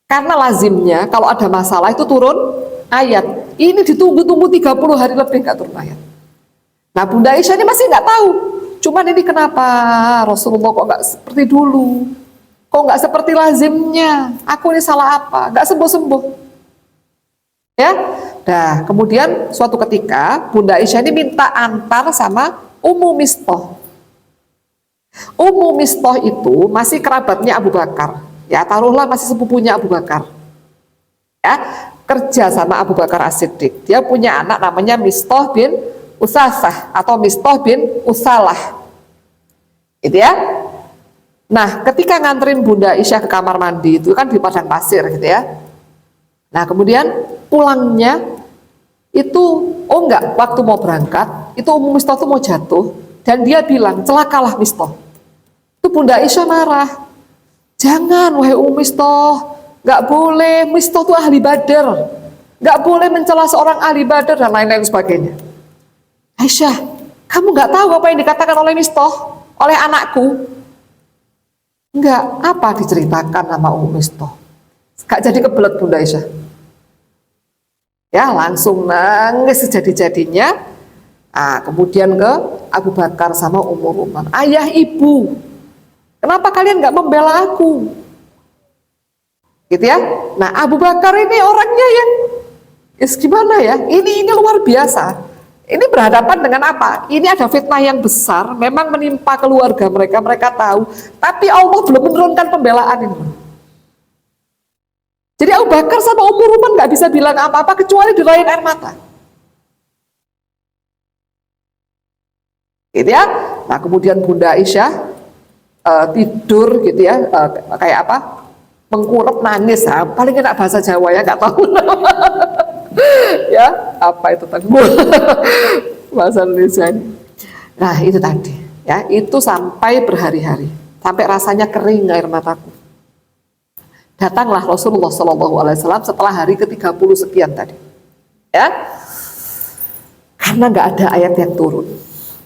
karena lazimnya kalau ada masalah itu turun ayat. Ini ditunggu-tunggu 30 hari lebih nggak turun ayat. Nah Bunda Aisyah ini masih nggak tahu, cuman ini kenapa Rasulullah kok nggak seperti dulu, kok nggak seperti lazimnya, aku ini salah apa, nggak sembuh-sembuh ya. Nah kemudian suatu ketika Bunda Aisyah ini minta antar sama Ummu Mistah. Ummu Mistah itu masih kerabatnya Abu Bakar ya, taruhlah masih sepupunya Abu Bakar ya, kerja sama Abu Bakar As-Siddiq. Dia punya anak namanya Mistah bin Usasah atau Mistah bin Usalah gitu ya. Nah ketika nganterin Bunda Aisyah ke kamar mandi itu kan di padang pasir gitu ya. Nah kemudian pulangnya itu, oh enggak, waktu mau berangkat itu Ummu Mistah tuh mau jatuh dan dia bilang celakalah Mistah. Itu Bunda Aisyah marah, jangan wahai Ummu Mistah, nggak boleh, Mistah tuh ahli Badar, nggak boleh mencela seorang ahli Badar dan lain-lain sebagainya. Aisyah, kamu nggak tahu apa yang dikatakan oleh Mistah, oleh anakku? Enggak, apa diceritakan sama Ummu Mistah? Gak jadi kebelet Bunda Aisyah ya, langsung nangis sejadi-jadinya. Kemudian ke Abu Bakar sama Ummu Ruman, ayah ibu, kenapa kalian nggak membela aku gitu ya. Nah Abu Bakar ini orangnya yang gimana ya, ini luar biasa. Ini berhadapan dengan apa? Ini ada fitnah yang besar, memang menimpa keluarga mereka, mereka tahu, tapi Allah belum menurunkan pembelaan ini. Jadi Abu Bakar sama Ummu Ruman nggak bisa bilang apa-apa kecuali dirain air mata. Gitu ya. Nah kemudian Bunda Aisyah tidur gitu ya, kayak apa? Mengkurep nangis. Paling enak bahasa Jawa ya, nggak tahu. Ya apa itu tadi? Bahasa Indonesia ini. Nah itu tadi ya, itu sampai berhari-hari, sampai rasanya kering air mataku. Datanglah Rasulullah SAW setelah hari ke-30 sekian tadi ya, karena nggak ada ayat yang turun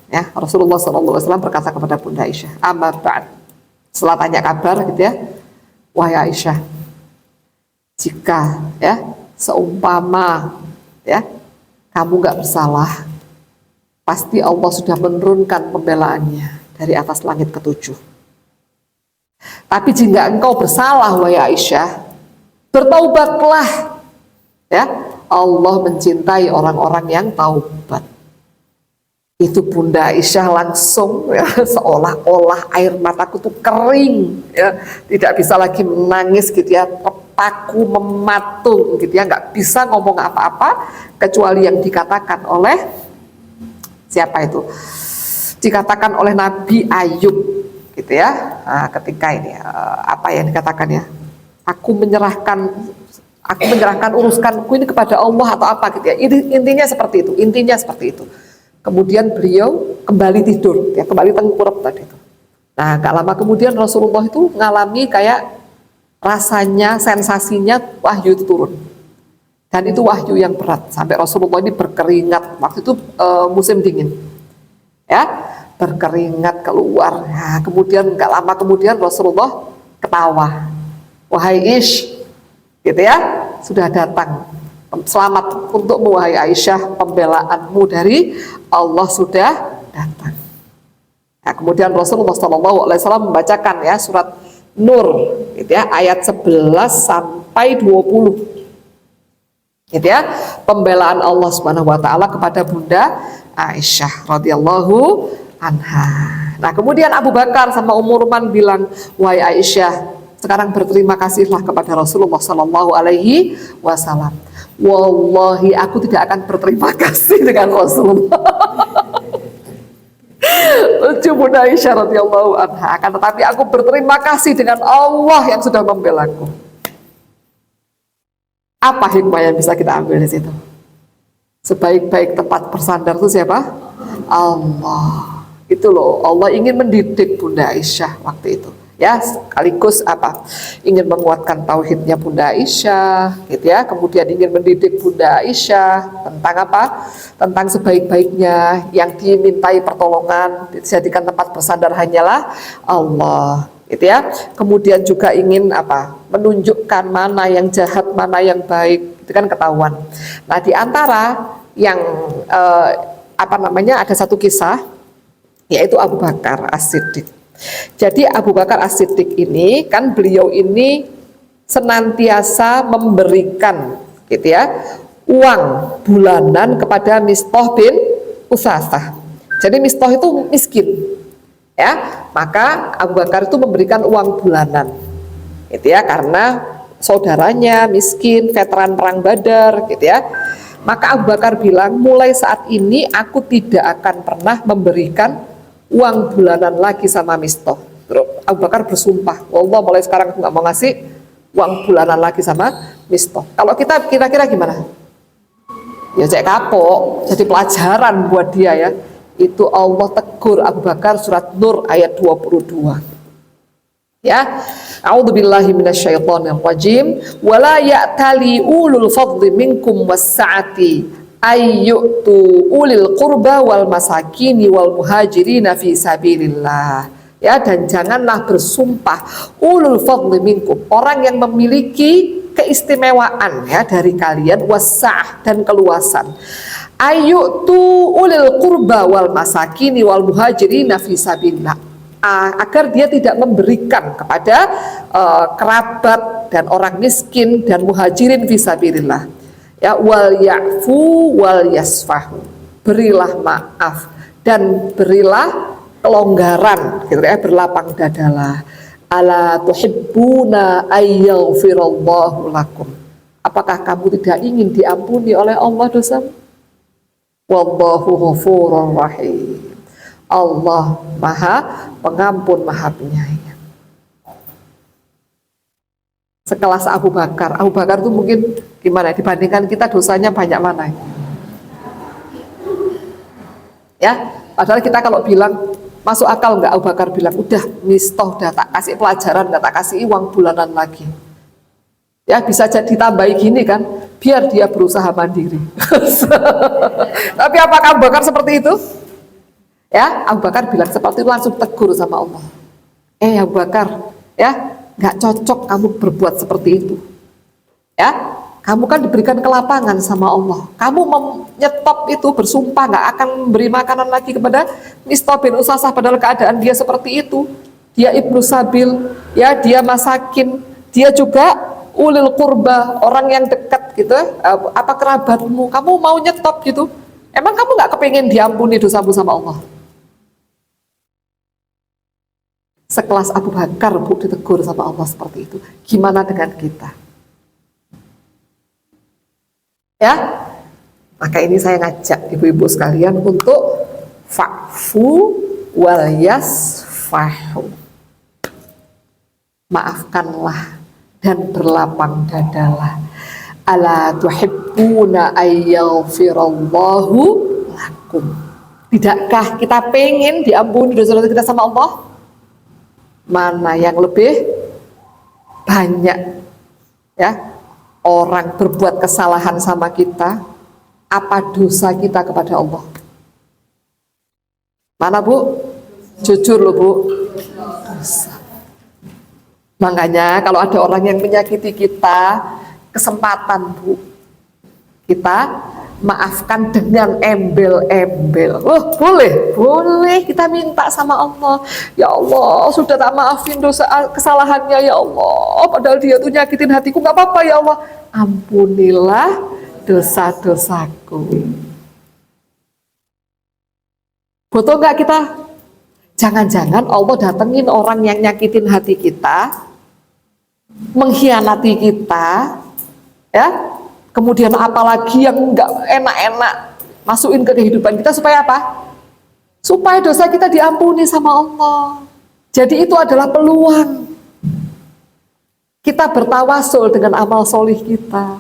ya. Rasulullah SAW berkata kepada Bunda Aisyah, amma ba'd, setelah tanya kabar gitu ya, wahai Aisyah, jika ya seumpama ya kamu nggak bersalah, pasti Allah sudah menurunkan pembelaannya dari atas langit ketujuh. Tapi jika engkau bersalah wahai Aisyah, bertaubatlah. Ya, Allah mencintai orang-orang yang taubat. Itu Bunda Aisyah langsung ya, seolah-olah air mataku tuh kering ya, tidak bisa lagi menangis gitu ya, paku mematung gitu ya, nggak bisa ngomong apa-apa kecuali yang dikatakan oleh siapa itu? Dikatakan oleh Nabi Ayub gitu ya. Nah, ketika ini apa yang dikatakan ya? Aku menyerahkan uruskanku ini kepada Allah atau apa gitu ya. Intinya seperti itu. Intinya seperti itu. Kemudian beliau kembali tidur, ya, kembali tengkurap tadi itu. Nah, gak lama kemudian Rasulullah itu ngalami kayak rasanya, sensasinya wahyu itu turun. Dan itu wahyu yang berat, sampai Rasulullah ini berkeringat. Waktu itu musim dingin, ya, berkeringat keluar. Nah, kemudian gak lama kemudian Rasulullah ketawa. Wahai Ish, gitu ya, sudah datang. Selamat untukmu wahai Aisyah, pembelaanmu dari Allah sudah datang. Nah, kemudian Rasulullah SAW membacakan ya surat Nur, gitu ya, ayat 11 sampai 20, gitu ya, pembelaan Allah Subhanahu Wa Taala kepada Bunda Aisyah radhiyallahu anha. Nah, kemudian Abu Bakar sama Ruman bilang, wahai Aisyah, sekarang berterima kasihlah kepada Rasulullah Sallallahu Alaihi Wasallam. Wallahi aku tidak akan berterima kasih dengan Rasulullah. Lucu Bunda Aisyah radhiyallahu anha, akan tetapi aku berterima kasih dengan Allah yang sudah membelaku. Apa hikmah yang bisa kita ambil di situ? Sebaik-baik tempat bersandar itu siapa? Allah. Itu loh, Allah ingin mendidik Bunda Aisyah waktu itu. Ya, sekaligus apa? Ingin menguatkan tauhidnya Bunda Aisyah, gitu ya. Kemudian ingin mendidik Bunda Aisyah tentang apa? Tentang sebaik-baiknya yang dimintai pertolongan, dijadikan tempat bersandar hanyalah Allah, gitu ya. Kemudian juga ingin apa? Menunjukkan mana yang jahat, mana yang baik, itu kan ketahuan. Nah, di antara yang ada satu kisah, yaitu Abu Bakar As-Siddiq. Jadi Abu Bakar As-Siddiq ini kan beliau ini senantiasa memberikan gitu ya uang bulanan kepada Mistah bin Utsasah. Jadi Mistah itu miskin ya, maka Abu Bakar itu memberikan uang bulanan gitu ya, karena saudaranya miskin, veteran perang Badar gitu ya. Maka Abu Bakar bilang, mulai saat ini aku tidak akan pernah memberikan uang bulanan lagi sama Mistah. Terus Abu Bakar bersumpah, wallah mulai sekarang aku nggak mau ngasih uang bulanan lagi sama Mistah. Kalau kita kira-kira gimana? Ya cek kapok, jadi pelajaran buat dia ya. Itu Allah tegur Abu Bakar surat Nur ayat 22. Ya, a'udzubillahi minasyaitonir rajim. Wala ya'tali ulul fadli minkum was-sa'ati ayyutu ulil qurba wal masakini wal muhajirina fi sabilillah. Ya, dan janganlah bersumpah ulul fadli minkum, orang yang memiliki keistimewaan ya dari kalian, wasa'ah dan keluasan. Ayyutu ulil qurba wal masakini wal muhajirina fi sabilillah, agar dia tidak memberikan kepada kerabat dan orang miskin dan muhajirin fi sabilillah. Ya, wal ya'fu wal yasfahu, berilah maaf dan berilah kelonggaran gitu ya, berlapang dadalah. Ala tuhibbuna ayyaghfirallahu lakum, apakah kamu tidak ingin diampuni oleh Allah dosamu? Wallahu ghafurur rahim, Allah maha pengampun, maha penyayang. Sekelas Abu Bakar itu mungkin gimana dibandingkan kita, dosanya banyak mana ya? Padahal kita kalau bilang masuk akal nggak, Abu Bakar bilang udah Mistah udah tak kasih pelajaran, nggak tak kasih uang bulanan lagi ya, bisa jadi tambahi gini kan, biar dia berusaha mandiri. Tapi apakah Abu Bakar seperti itu ya? Abu Bakar bilang seperti itu, langsung tegur sama Allah, Abu Bakar ya, nggak cocok kamu berbuat seperti itu ya. Kamu kan diberikan kelapangan sama Allah, kamu menyetop itu, bersumpah nggak akan beri makanan lagi kepada Mistah bin Utsasah, padahal keadaan dia seperti itu, dia ibnu sabil ya dia masakin, dia juga ulil kurba, orang yang dekat gitu, apa kerabatmu, kamu mau nyetop gitu, emang kamu nggak kepingin diampuni dosamu sama Allah? Sekelas Abu Bakar Bu ditegur sama Allah seperti itu, gimana dengan kita? Ya, maka ini saya ngajak ibu-ibu sekalian untuk fa'fu wal yasfahu, maafkanlah dan berlapang dadalah. Ala tuhibbuna ayyaghfirallahu lakum. Tidakkah kita pengen diampuni dosa-dosa kita sama Allah? Mana yang lebih banyak ya orang berbuat kesalahan sama kita, apa dosa kita kepada Allah? Mana Bu? Jujur loh Bu. Dosa. Makanya kalau ada orang yang menyakiti kita, kesempatan Bu, kita maafkan dengan embel-embel. Oh boleh kita minta sama Allah, ya Allah sudah tak maafin dosa kesalahannya ya Allah, padahal dia tuh nyakitin hatiku, nggak apa-apa ya Allah, ampunilah dosa-dosaku. Butuh nggak kita? Jangan-jangan Allah datengin orang yang nyakitin hati kita, mengkhianati kita, ya. Kemudian apalagi yang nggak enak-enak masukin ke kehidupan kita supaya apa? Supaya dosa kita diampuni sama Allah. Jadi itu adalah peluang kita bertawasul dengan amal solih kita,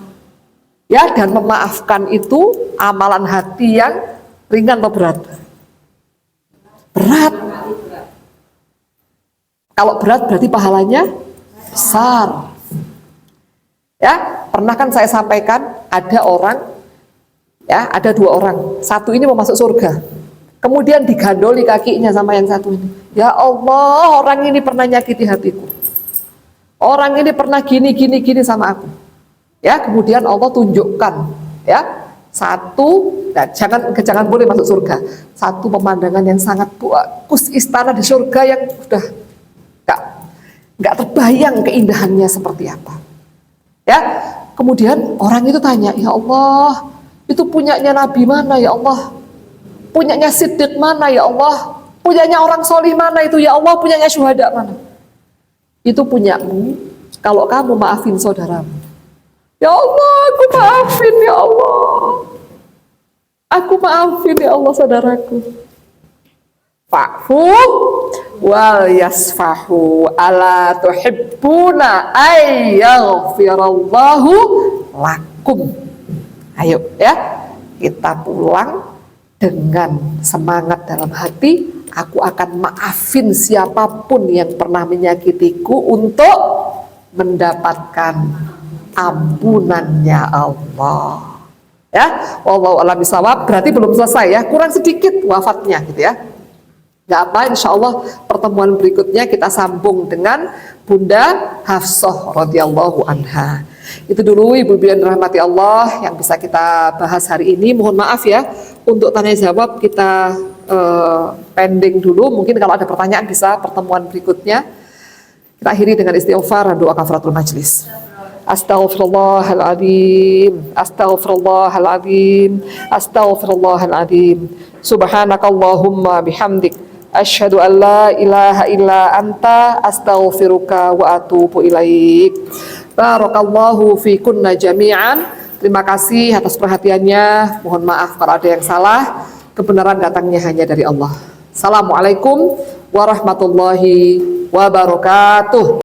ya, dan memaafkan itu amalan hati yang ringan atau berat? Berat. Kalau berat berarti pahalanya besar. Ya, pernah kan saya sampaikan ada orang, ya, ada dua orang. Satu ini mau masuk surga. Kemudian digandoli kakinya sama yang satu ini. Ya Allah, orang ini pernah nyakiti hatiku. Orang ini pernah gini sama aku. Ya, kemudian Allah tunjukkan, ya, satu, nah, jangan boleh masuk surga. Satu pemandangan yang sangat bagus, istana di surga yang sudah nggak terbayang keindahannya seperti apa. Ya, kemudian orang itu tanya, ya Allah, itu punyanya Nabi mana ya Allah? Punyanya Siddiq mana ya Allah? Punyanya orang solih mana itu ya Allah? Punyanya syuhada mana? Itu punyamu kalau kamu maafin saudaramu. Ya Allah, aku maafin ya Allah. Aku maafin ya Allah saudaraku. Fa'fu wal yasfahu, ala tuhibbuna ayyaghfirallahu lakum. Ayo ya, kita pulang dengan semangat dalam hati, aku akan maafin siapapun yang pernah menyakitiku untuk mendapatkan ampunannya Allah. Ya, wallahu a'lam bishawab. Berarti belum selesai ya, kurang sedikit wafatnya gitu ya. Gak apa, insya Allah pertemuan berikutnya kita sambung dengan Bunda Hafsah radhiyallahu anha. Itu dulu ibu-ibu yang dirahmati Allah yang bisa kita bahas hari ini. Mohon maaf ya, untuk tanya jawab kita pending dulu. Mungkin kalau ada pertanyaan bisa pertemuan berikutnya. Kita akhiri dengan istighfar dan doa kafaratul majlis. Astaghfirullahaladzim, astaghfirullahaladzim, astaghfirullahaladzim. Subhanakallahumma bihamdik, asyhadu an la ilaha illa anta, astaghfiruka wa atubu ilaik. Barakallahu fikunna jami'an. Terima kasih atas perhatiannya. Mohon maaf kalau ada yang salah. Kebenaran datangnya hanya dari Allah. Assalamualaikum warahmatullahi wabarakatuh.